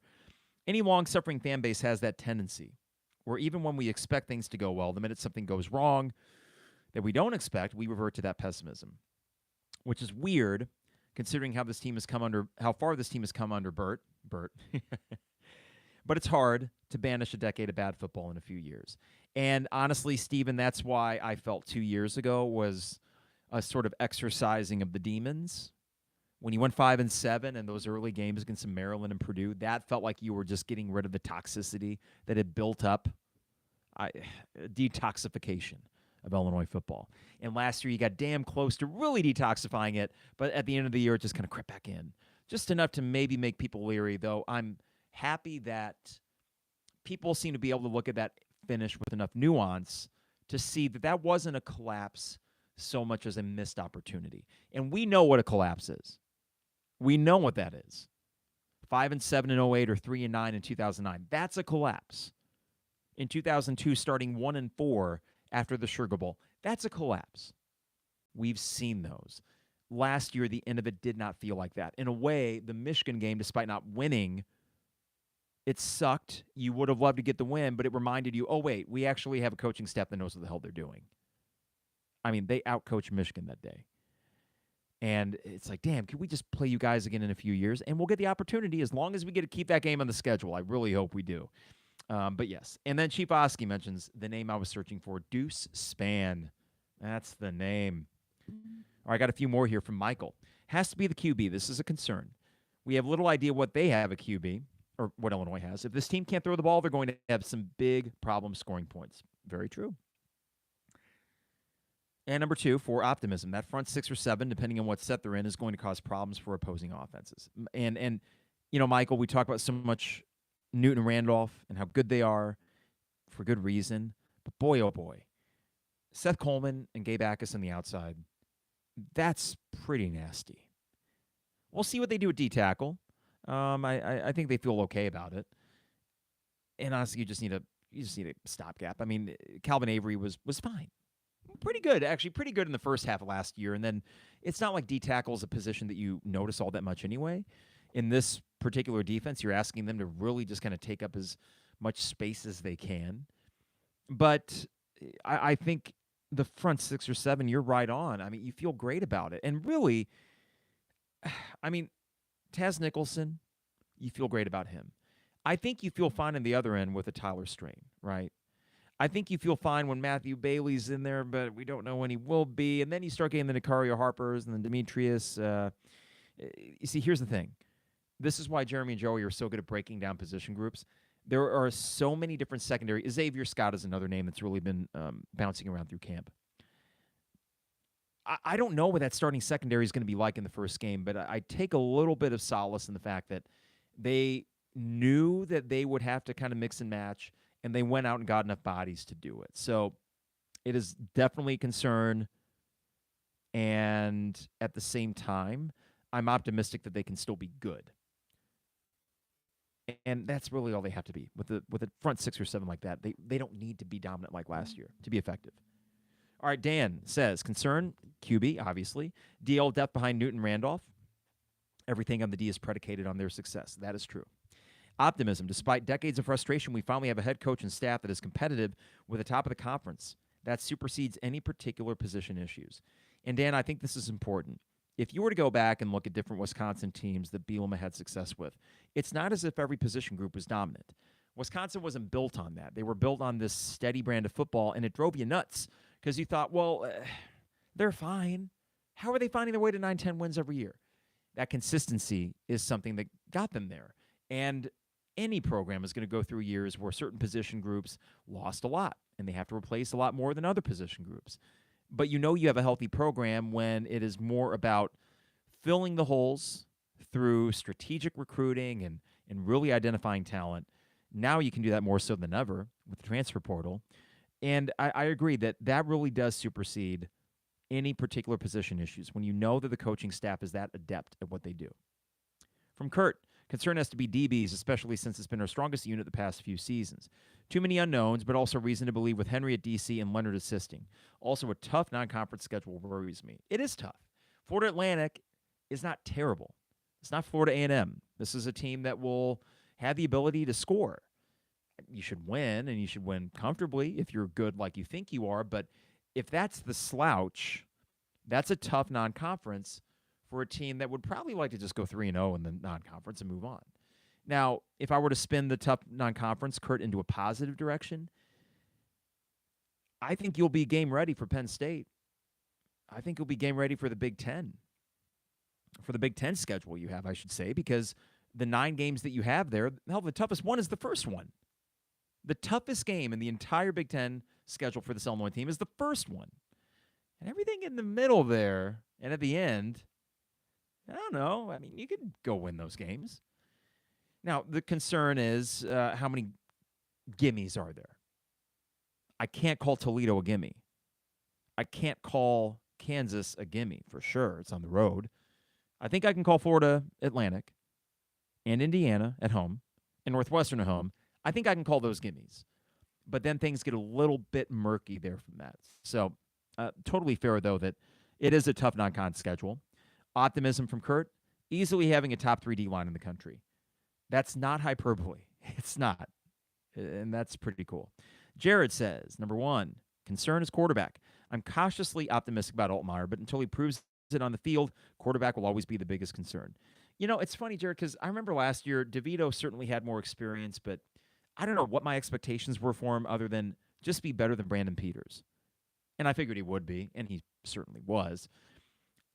Any long-suffering fan base has that tendency where even when we expect things to go well, the minute something goes wrong that we don't expect, we revert to that pessimism, which is weird considering how far this team has come under Bert. But it's hard to banish a decade of bad football in a few years. And honestly, Stephen, that's why I felt 2 years ago was a sort of exercising of the demons. When you went 5-7 in those early games against Maryland and Purdue, that felt like you were just getting rid of the toxicity that had built up, detoxification of Illinois football. And last year, you got damn close to really detoxifying it, but at the end of the year, it just kind of crept back in. Just enough to maybe make people leery, though I'm happy that people seem to be able to look at that finish with enough nuance to see that that wasn't a collapse so much as a missed opportunity. And we know what a collapse is. We know what that is. 5-7 in 08 or 3-9 in 2009. That's a collapse. In 2002, starting 1-4 after the Sugar Bowl. That's a collapse. We've seen those. Last year, the end of it did not feel like that. In a way, the Michigan game, despite not winning, it sucked. You would have loved to get the win, but it reminded you, oh, wait, we actually have a coaching staff that knows what the hell they're doing. I mean, they outcoached Michigan that day. And it's like, damn, can we just play you guys again in a few years? And we'll get the opportunity as long as we get to keep that game on the schedule. I really hope we do. But yes. And then Chief Oski mentions the name I was searching for, Deuce Span. That's the name. All right, I got a few more here from Michael. Has to be the QB. This is a concern. We have little idea what they have at QB, or what Illinois has. If this team can't throw the ball, they're going to have some big problems scoring points. Very true. And number 2, for optimism, that front 6 or 7, depending on what set they're in, is going to cause problems for opposing offenses. And Michael, we talk about so much Newton and Randolph and how good they are for good reason. But boy, oh boy, Seth Coleman and Gabe Ackus on the outside, that's pretty nasty. We'll see what they do at D-tackle. I think they feel okay about it. And honestly, you just need a stopgap. I mean, Calvin Avery was fine. Pretty good, actually. Pretty good in the first half of last year. And then it's not like D-tackle is a position that you notice all that much anyway. In this particular defense, you're asking them to really just kind of take up as much space as they can. But I think the front 6 or 7, you're right on. I mean, you feel great about it. And really, I mean, Taz Nicholson, you feel great about him. I think you feel fine on the other end with a Tyler Strain, right? I think you feel fine when Matthew Bailey's in there, but we don't know when he will be. And then you start getting the Nicario Harpers and the Demetrius. You see, here's the thing. This is why Jeremy and Joey are so good at breaking down position groups. There are so many different secondary. Xavier Scott is another name that's really been bouncing around through camp. I don't know what that starting secondary is going to be like in the first game, but I take a little bit of solace in the fact that they knew that they would have to kind of mix and match, and they went out and got enough bodies to do it. So it is definitely a concern, and at the same time, I'm optimistic that they can still be good. And that's really all they have to be. With a front 6 or 7 like that, they don't need to be dominant like last year to be effective. All right, Dan says, concern, QB, obviously. DL depth behind Newton Randolph. Everything on the D is predicated on their success. That is true. Optimism, despite decades of frustration, we finally have a head coach and staff that is competitive with the top of the conference. That supersedes any particular position issues. And Dan, I think this is important. If you were to go back and look at different Wisconsin teams that Bielema had success with, it's not as if every position group was dominant. Wisconsin wasn't built on that. They were built on this steady brand of football, and it drove you nuts because you thought, well, they're fine. How are they finding their way to 9-10 wins every year? That consistency is something that got them there. And any program is going to go through years where certain position groups lost a lot, and they have to replace a lot more than other position groups. But you know you have a healthy program when it is more about filling the holes through strategic recruiting and really identifying talent. Now you can do that more so than ever with the transfer portal. And I agree that really does supersede any particular position issues when you know that the coaching staff is that adept at what they do. From Kurt, concern has to be DBs, especially since it's been our strongest unit the past few seasons. Too many unknowns, but also reason to believe with Henry at DC and Leonard assisting. Also, a tough non-conference schedule worries me. It is tough. Florida Atlantic is not terrible. It's not Florida A&M. This is a team that will have the ability to score. You should win, and you should win comfortably if you're good like you think you are. But if that's the slouch, that's a tough non-conference for a team that would probably like to just go 3-0 in the non-conference and move on. Now, if I were to spin the tough non-conference, Kurt, into a positive direction, I think you'll be game ready for Penn State. I think you'll be game ready for the Big Ten. For the Big Ten schedule you have, I should say, because the 9 games that you have there, hell, the toughest one is the first one. The toughest game in the entire Big Ten schedule for this Illinois team is the first one. And everything in the middle there and at the end, I don't know. I mean, you could go win those games. Now, the concern is how many gimmies are there? I can't call Toledo a gimme. I can't call Kansas a gimme for sure. It's on the road. I think I can call Florida Atlantic and Indiana at home and Northwestern at home. I think I can call those gimmies. But then things get a little bit murky there from that. So totally fair, though, that it is a tough non-con schedule. Optimism from Kurt, easily having a top 3 D-line in the country. That's not hyperbole. It's not. And that's pretty cool. Jared says, number 1, concern is quarterback. I'm cautiously optimistic about Altmaier, but until he proves it on the field, quarterback will always be the biggest concern. It's funny, Jared, because I remember last year, DeVito certainly had more experience, but I don't know what my expectations were for him other than just be better than Brandon Peters. And I figured he would be, and he certainly was.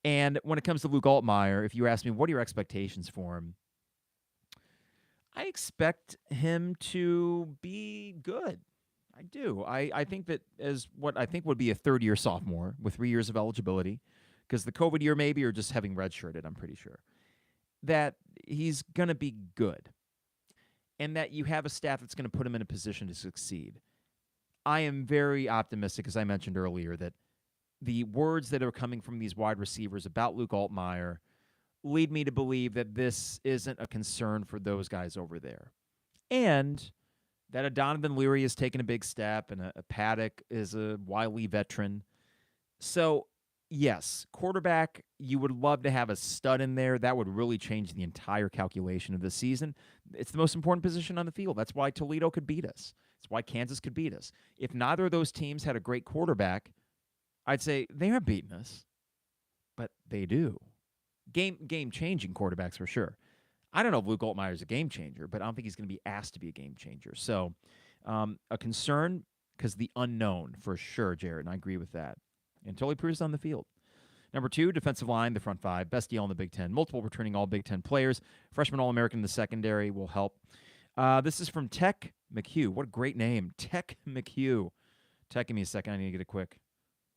And when it comes to Luke Altmaier, if you ask me, what are your expectations for him? I expect him to be good. I do. I think that as what I think would be a third-year sophomore with 3 years of eligibility, because the COVID year maybe, or just having redshirted, I'm pretty sure, that he's going to be good and that you have a staff that's going to put him in a position to succeed. I am very optimistic, as I mentioned earlier, that the words that are coming from these wide receivers about Luke Altmaier lead me to believe that this isn't a concern for those guys over there. And that a Donovan Leary has taken a big step and a Paddock is a wily veteran. So, yes, quarterback, you would love to have a stud in there. That would really change the entire calculation of the season. It's the most important position on the field. That's why Toledo could beat us. It's why Kansas could beat us. If neither of those teams had a great quarterback, I'd say they aren't beating us, but they do. Game-changing quarterbacks for sure. I don't know if Luke Altmaier is a game changer, but I don't think he's going to be asked to be a game changer. So a concern because the unknown for sure, Jared, and I agree with that. And totally proves on the field. Number 2, defensive line, the front 5, best deal in the Big Ten. Multiple returning all Big Ten players. Freshman All-American in the secondary will help. This is from Tech McHugh. What a great name. Tech McHugh. Tech, give me a second. I need to get a quick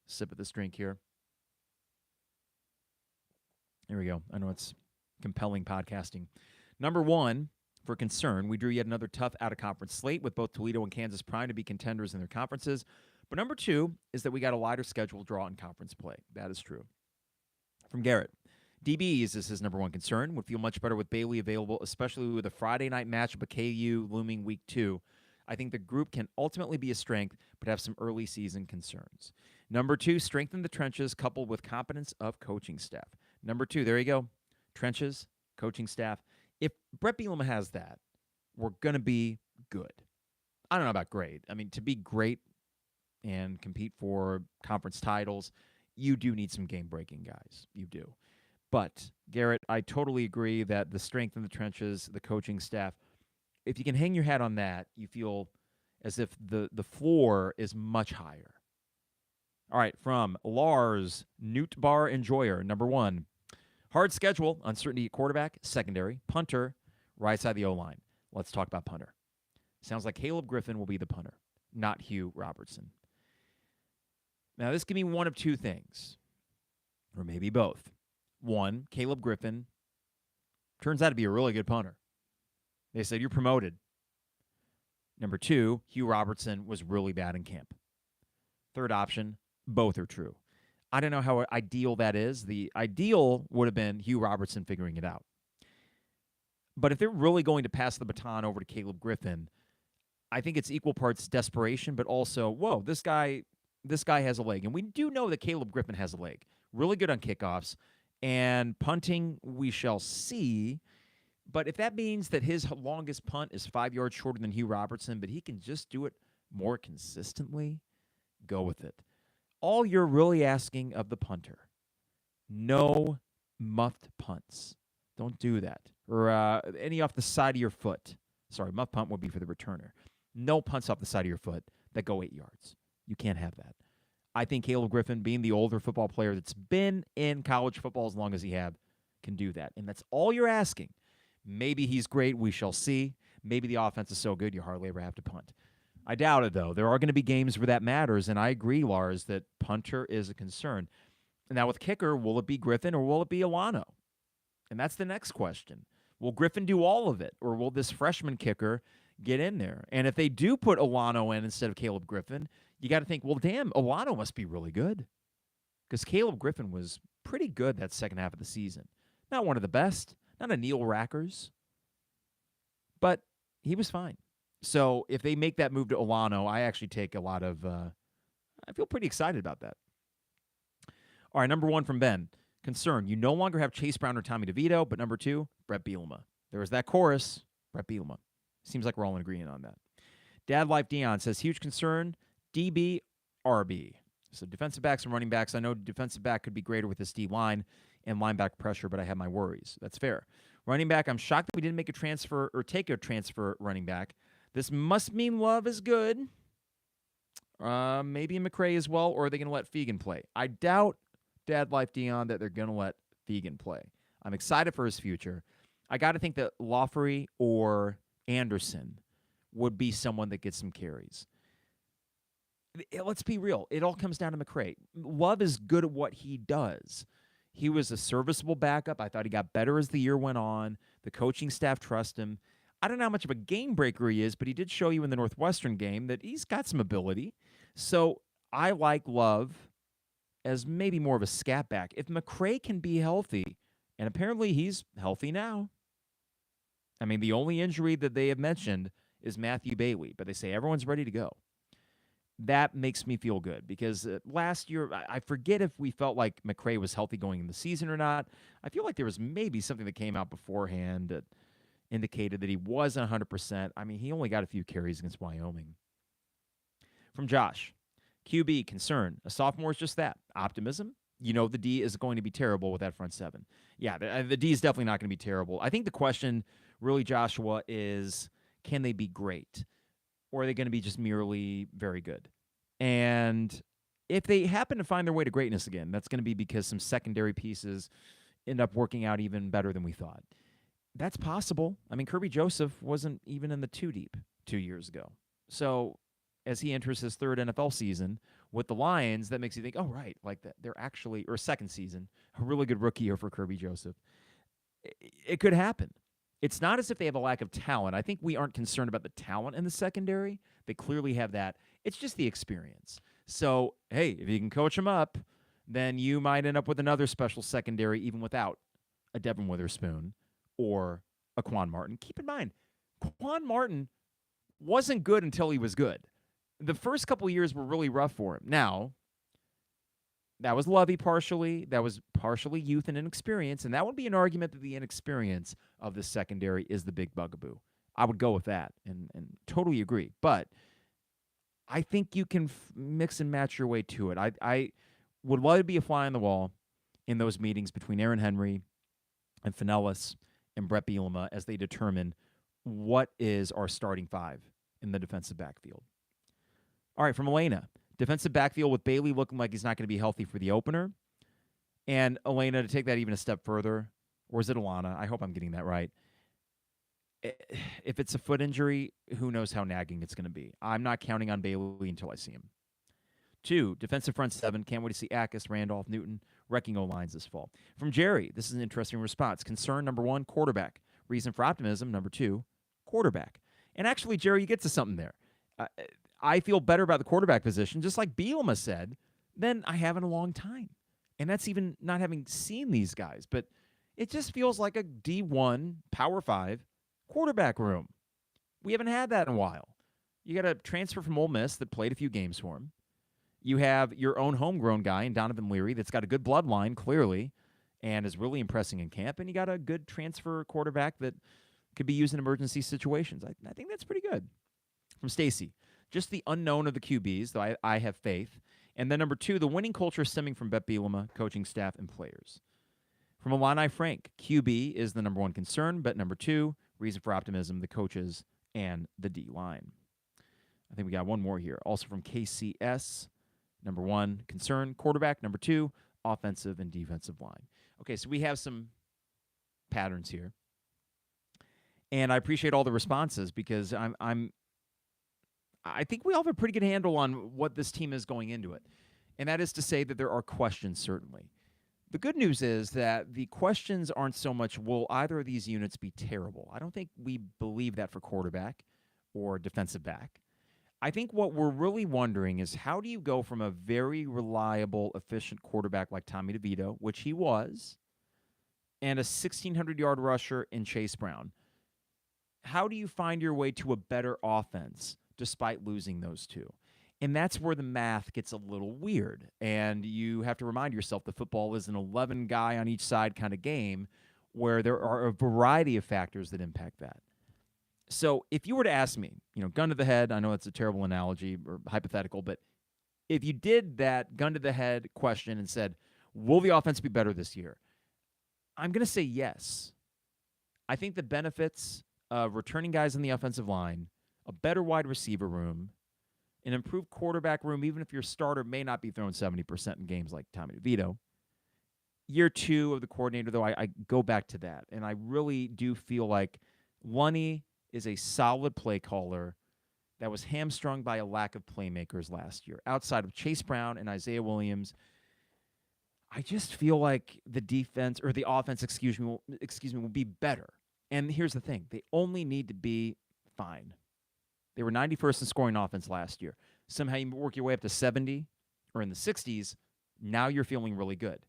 sip of this drink here. Here we go. I know it's compelling podcasting. Number 1, for concern, we drew yet another tough out-of-conference slate with both Toledo and Kansas primed to be contenders in their conferences. But number 2 is that we got a lighter schedule draw in conference play. That is true. From Garrett, DBs is his number 1 concern. Would feel much better with Bailey available, especially with a Friday night matchup at KU looming week 2. I think the group can ultimately be a strength, but have some early season concerns. Number 2, strengthen the trenches coupled with competence of coaching staff. Number 2, there you go. Trenches, coaching staff. If Bret Bielema has that, we're going to be good. I don't know about great. I mean, to be great and compete for conference titles, you do need some game-breaking guys. You do. But, Garrett, I totally agree that the strength in the trenches, the coaching staff, if you can hang your hat on that, you feel as if the floor is much higher. All right, from Lars Newt-Bar Enjoyer, number 1. Hard schedule, uncertainty at quarterback, secondary, punter, right side of the O-line. Let's talk about punter. Sounds like Caleb Griffin will be the punter, not Hugh Robertson. Now, this can be one of 2 things, or maybe both. 1, Caleb Griffin turns out to be a really good punter. They said, you're promoted. Number 2, Hugh Robertson was really bad in camp. Third option, both are true. I don't know how ideal that is. The ideal would have been Hugh Robertson figuring it out. But if they're really going to pass the baton over to Caleb Griffin, I think it's equal parts desperation, but also, whoa, this guy has a leg. And we do know that Caleb Griffin has a leg. Really good on kickoffs. And punting, we shall see. But if that means that his longest punt is 5 yards shorter than Hugh Robertson, but he can just do it more consistently, go with it. All you're really asking of the punter, no muffed punts. Don't do that. Or any off the side of your foot. Sorry, muffed punt would be for the returner. No punts off the side of your foot that go 8 yards. You can't have that. I think Caleb Griffin, being the older football player that's been in college football as long as he have, can do that. And that's all you're asking. Maybe he's great. We shall see. Maybe the offense is so good you hardly ever have to punt. I doubt it, though. There are going to be games where that matters, and I agree, Lars, that punter is a concern. Now, with kicker, will it be Griffin or will it be Alano? And that's the next question. Will Griffin do all of it, or will this freshman kicker get in there? And if they do put Alano in instead of Caleb Griffin, you got to think, well, damn, Alano must be really good. Because Caleb Griffin was pretty good that second half of the season. Not one of the best, not a Neil Rackers, but he was fine. So if they make that move to Alano, I actually take a lot of I feel pretty excited about that. All right, number 1 from Ben. Concern, you no longer have Chase Brown or Tommy DeVito, but number 2, Bret Bielema. There was that chorus, Bret Bielema. Seems like we're all in agreement on that. Dad Life Dion says, huge concern, DB, RB. So defensive backs and running backs, I know defensive back could be greater with this D-line and linebacker pressure, but I have my worries. That's fair. Running back, I'm shocked that we didn't make a transfer or take a transfer running back. This must mean Love is good. Maybe McCray as well, or are they going to let Fegan play? I doubt, Dad Life Dion, that they're going to let Fegan play. I'm excited for his future. I got to think that Lawfrey or Anderson would be someone that gets some carries. Let's be real. It all comes down to McCray. Love is good at what he does. He was a serviceable backup. I thought he got better as the year went on. The coaching staff trust him. I don't know how much of a game breaker he is, but he did show you in the Northwestern game that he's got some ability. So I like Love as maybe more of a scat back. If McCray can be healthy, and apparently he's healthy now. I mean, the only injury that they have mentioned is Matthew Bailey, but they say everyone's ready to go. That makes me feel good because last year, I forget if we felt like McCray was healthy going in the season or not. I feel like there was maybe something that came out beforehand that indicated that he wasn't 100%. I mean, he only got a few carries against Wyoming. From Josh, QB, concern. A sophomore is just that. Optimism. You know the D is going to be terrible with that front seven. Yeah, the D is definitely not going to be terrible. I think the question really, Joshua, is can they be great? Or are they going to be just merely very good? And if they happen to find their way to greatness again, that's going to be because some secondary pieces end up working out even better than we thought. That's possible. I mean, Kirby Joseph wasn't even in the 2 deep 2 years ago. So as he enters his 3rd NFL season with the Lions, that makes you think, oh, right, like that they're actually, or 2nd season, a really good rookie year for Kirby Joseph. It could happen. It's not as if they have a lack of talent. I think we aren't concerned about the talent in the secondary. They clearly have that. It's just the experience. So, hey, if you can coach them up, then you might end up with another special secondary even without a Devin Witherspoon or a Quan Martin. Keep in mind, Quan Martin wasn't good until he was good. The first couple of years were really rough for him. Now, that was Lovey partially. That was partially youth and inexperience. And that would be an argument that the inexperience of the secondary is the big bugaboo. I would go with that and totally agree. But I think you can mix and match your way to it. I would love to be a fly on the wall in those meetings between Aaron Henry and Finellis and Bret Bielema as they determine what is our starting 5 in the defensive backfield. All right, from Elena. Defensive backfield with Bailey looking like he's not going to be healthy for the opener. And Elena, to take that even a step further, or is it Alana? I hope I'm getting that right. If it's a foot injury, who knows how nagging it's going to be. I'm not counting on Bailey until I see him. 2, defensive front 7. Can't wait to see Akis, Randolph, Newton wrecking O-lines this fall. From Jerry, this is an interesting response. Concern, number 1, quarterback. Reason for optimism, number 2, quarterback. And actually, Jerry, you get to something there. I feel better about the quarterback position, just like Bielema said, than I have in a long time. And that's even not having seen these guys. But it just feels like a D1, Power 5 quarterback room. We haven't had that in a while. You got a transfer from Ole Miss that played a few games for him. You have your own homegrown guy in Donovan Leary that's got a good bloodline, clearly, and is really impressing in camp. And you got a good transfer quarterback that could be used in emergency situations. I think that's pretty good. From Stacy. Just the unknown of the QBs, though I have faith. And then number 2, the winning culture stemming from Bret Bielema, coaching staff, and players. From Alani Frank, QB is the number 1 concern, but number 2, reason for optimism, the coaches and the D-line. I think we got one more here. Also from KCS, number 1, concern, quarterback. Number 2, offensive and defensive line. Okay, so we have some patterns here. And I appreciate all the responses because I think we all have a pretty good handle on what this team is going into it. And that is to say that there are questions, certainly. The good news is that the questions aren't so much, will either of these units be terrible? I don't think we believe that for quarterback or defensive back. I think what we're really wondering is how do you go from a very reliable, efficient quarterback like Tommy DeVito, which he was, and a 1,600-yard rusher in Chase Brown? How do you find your way to a better offense despite losing those two? And that's where the math gets a little weird. And you have to remind yourself that football is an 11-guy on each side kind of game where there are a variety of factors that impact that. So if you were to ask me, gun to the head, I know it's a terrible analogy or hypothetical, but if you did that gun to the head question and said, will the offense be better this year? I'm going to say yes. I think the benefits of returning guys on the offensive line, a better wide receiver room, an improved quarterback room, even if your starter may not be throwing 70% in games like Tommy DeVito. Year 2 of the coordinator, though, I go back to that. And I really do feel like Lunny is a solid play caller that was hamstrung by a lack of playmakers last year. Outside of Chase Brown and Isaiah Williams, I just feel like the defense or the offense, will be better. And here's the thing. They only need to be fine. They were 91st in scoring offense last year. Somehow you work your way up to 70 or in the 60s. Now you're feeling really good.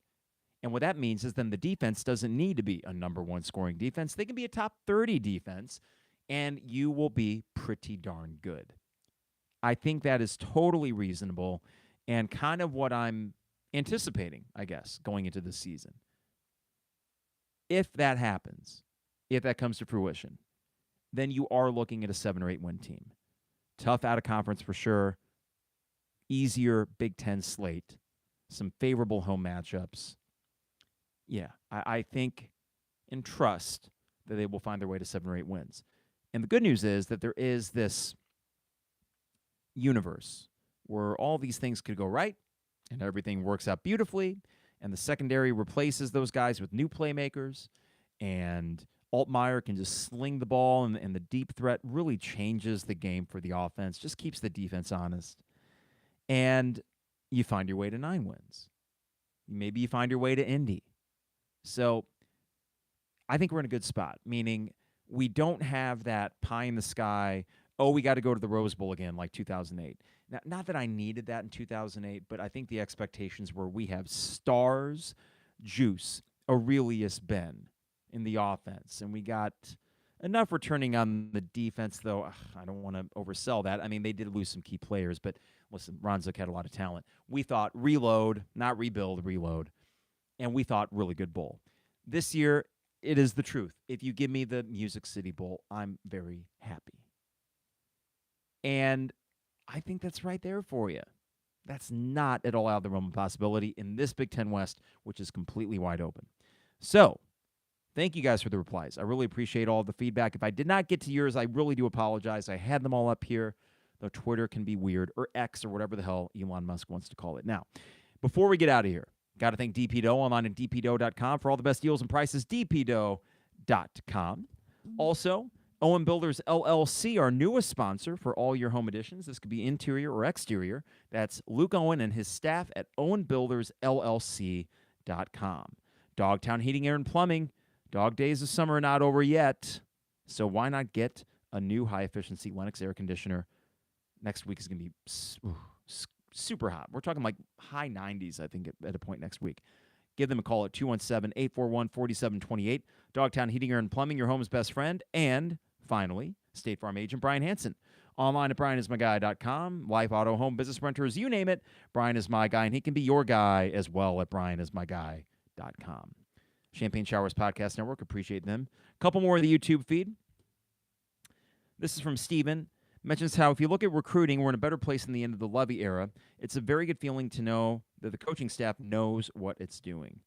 And what that means is then the defense doesn't need to be a number 1 scoring defense. They can be a top 30 defense, and you will be pretty darn good. I think that is totally reasonable and kind of what I'm anticipating, I guess, going into this season. If that happens, if that comes to fruition, then you are looking at a 7 or 8 win team. Tough out of conference for sure. Easier Big Ten slate. Some favorable home matchups. Yeah, I think and trust that they will find their way to 7 or 8 wins. And the good news is that there is this universe where all these things could go right and everything works out beautifully, and the secondary replaces those guys with new playmakers, and Altmaier can just sling the ball, and the deep threat really changes the game for the offense, just keeps the defense honest. And you find your way to 9 wins. Maybe you find your way to Indy. So I think we're in a good spot, meaning we don't have that pie in the sky, oh, we got to go to the Rose Bowl again like 2008. Now, not that I needed that in 2008, but I think the expectations were we have stars, Juice, Aurelius Ben in the offense, and we got enough returning on the defense, though. I don't want to oversell that. I mean, they did lose some key players, but listen, Ron Zook had a lot of talent. We thought reload, not rebuild, reload, and we thought really good bowl. This year, it is the truth. If you give me the Music City Bowl, I'm very happy. And I think that's right there for you. That's not at all out of the realm of possibility in this Big Ten West, which is completely wide open. So, thank you guys for the replies. I really appreciate all the feedback. If I did not get to yours, I really do apologize. I had them all up here, though Twitter can be weird, or X, or whatever the hell Elon Musk wants to call it. Now, before we get out of here, got to thank DP Dough online at dpdough.com for all the best deals and prices. dpdough.com. Also, Owen Builders LLC, our newest sponsor for all your home additions. This could be interior or exterior. That's Luke Owen and his staff at owenbuildersllc.com. Dogtown Heating, Air, and Plumbing. Dog days of summer are not over yet, so why not get a new high-efficiency Lennox air conditioner? Next week is going to be super hot. We're talking like high 90s, I think, at a point next week. Give them a call at 217-841-4728. Dogtown Heating, Air, and Plumbing, your home's best friend. And finally, State Farm agent Brian Hansen. Online at brianismyguy.com. Life, auto, home, business, renters, you name it. Brian is my guy, and he can be your guy as well at brianismyguy.com. Champagne Showers Podcast Network, appreciate them. A couple more in the YouTube feed. This is from Steven. Mentions how if you look at recruiting, we're in a better place than the end of the Levy era. It's a very good feeling to know that the coaching staff knows what it's doing.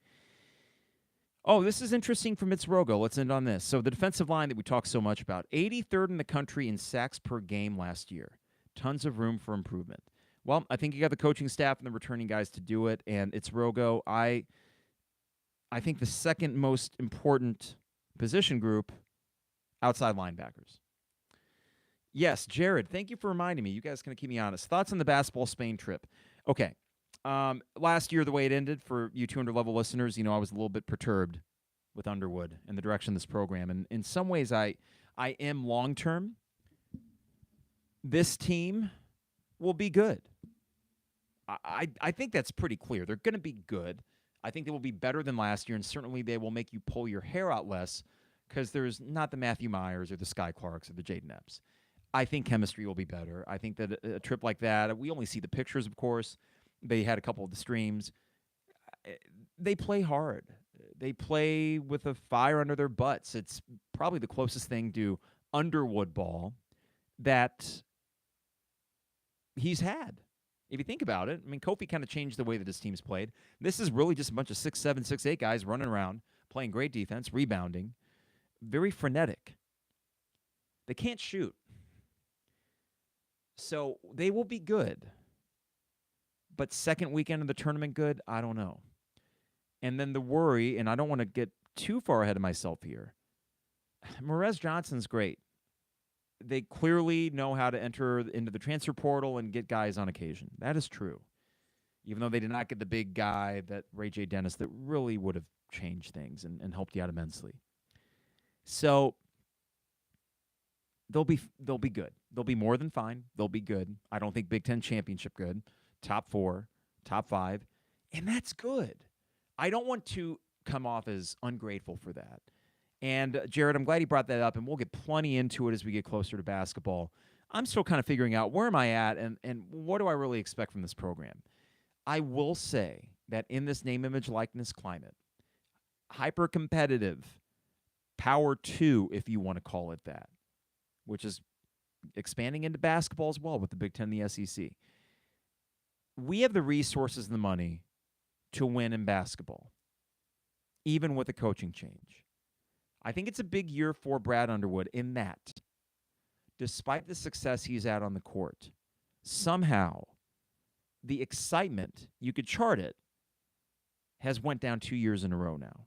Oh, this is interesting from Mitz Rogo. Let's end on this. So the defensive line that we talk so much about, 83rd in the country in sacks per game last year. Tons of room for improvement. Well, I think you got the coaching staff and the returning guys to do it, and it's Rogo. I think the second most important position group, outside linebackers. Yes, Jared, thank you for reminding me. You guys can keep me honest. Thoughts on the basketball Spain trip? Okay. Last year, the way it ended, for you 200-level listeners, I was a little bit perturbed with Underwood and the direction of this program. And in some ways, I am long-term. This team will be good. I think that's pretty clear. They're going to be good. I think they will be better than last year, and certainly they will make you pull your hair out less because there's not the Matthew Myers or the Sky Clarks or the Jaden Epps. I think chemistry will be better. I think that a trip like that, we only see the pictures, of course. They had a couple of the streams. They play hard. They play with a fire under their butts. It's probably the closest thing to Underwood ball that he's had. If you think about it, I mean, Kofi kind of changed the way that his team's played. This is really just a bunch of 6'7", 6'8" guys running around, playing great defense, rebounding, very frenetic. They can't shoot. So they will be good. But second weekend of the tournament good? I don't know. And then the worry, and I don't want to get too far ahead of myself here, Morez Johnson's great. They clearly know how to enter into the transfer portal and get guys on occasion. That is true. Even though they did not get the big guy, that Ray J. Dennis, that really would have changed things and helped you out immensely. So they'll be good. They'll be more than fine. They'll be good. I don't think Big Ten championship good. Top 4, top 5, and that's good. I don't want to come off as ungrateful for that. And, Jared, I'm glad he brought that up, and we'll get plenty into it as we get closer to basketball. I'm still kind of figuring out where am I at and what do I really expect from this program. I will say that in this name, image, likeness climate, hyper-competitive, Power 2, if you want to call it that, which is expanding into basketball as well with the Big Ten and the SEC. We have the resources and the money to win in basketball, even with a coaching change. I think it's a big year for Brad Underwood in that, despite the success he's had on the court, somehow the excitement, you could chart it, has went down 2 years in a row now.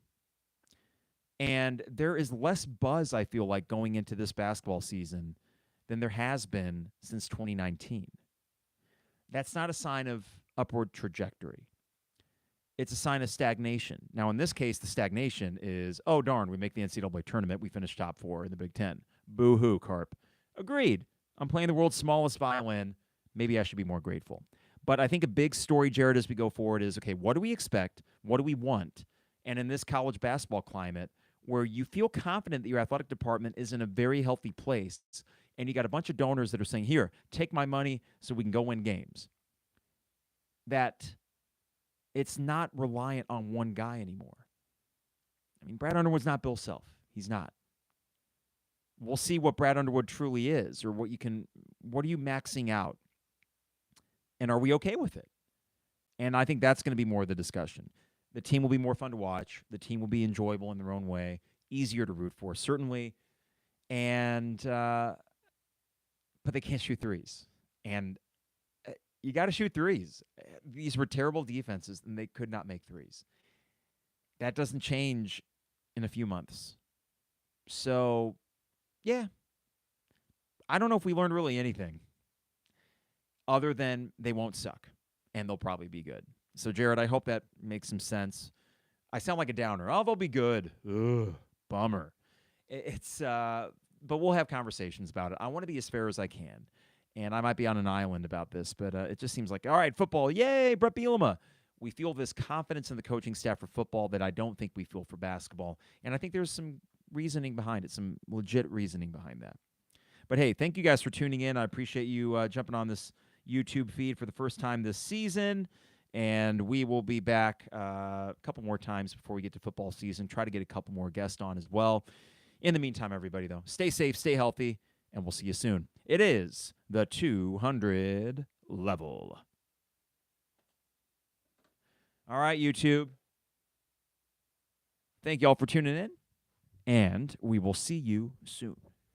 And there is less buzz, I feel like, going into this basketball season than there has been since 2019. That's not a sign of upward trajectory. It's a sign of stagnation. Now, in this case, the stagnation is, oh, darn, we make the NCAA tournament. We finish top 4 in the Big Ten. Boo-hoo, Carp. Agreed. I'm playing the world's smallest violin. Maybe I should be more grateful. But I think a big story, Jared, as we go forward is, okay, what do we expect? What do we want? And in this college basketball climate where you feel confident that your athletic department is in a very healthy place and you got a bunch of donors that are saying, here, take my money so we can go win games, that it's not reliant on one guy anymore. I mean, Brad Underwood's not Bill Self. He's not. We'll see what Brad Underwood truly is, or what are you maxing out? And are we okay with it? And I think that's going to be more of the discussion. The team will be more fun to watch. The team will be enjoyable in their own way, easier to root for, certainly. And but they can't shoot threes. And you got to shoot threes. These were terrible defenses, and they could not make threes. That doesn't change in a few months. So, yeah. I don't know if we learned really anything other than they won't suck, and they'll probably be good. So, Jared, I hope that makes some sense. I sound like a downer. Oh, they'll be good. Ugh, bummer. But we'll have conversations about it. I want to be as fair as I can. And I might be on an island about this, but it just seems like, all right, football, yay, Bret Bielema. We feel this confidence in the coaching staff for football that I don't think we feel for basketball. And I think there's some reasoning behind it, some legit reasoning behind that. But, hey, thank you guys for tuning in. I appreciate you jumping on this YouTube feed for the first time this season. And we will be back a couple more times before we get to football season. Try to get a couple more guests on as well. In the meantime, everybody, though, stay safe, stay healthy, and we'll see you soon. It is the 200 level. All right, YouTube. Thank you all for tuning in, and we will see you soon.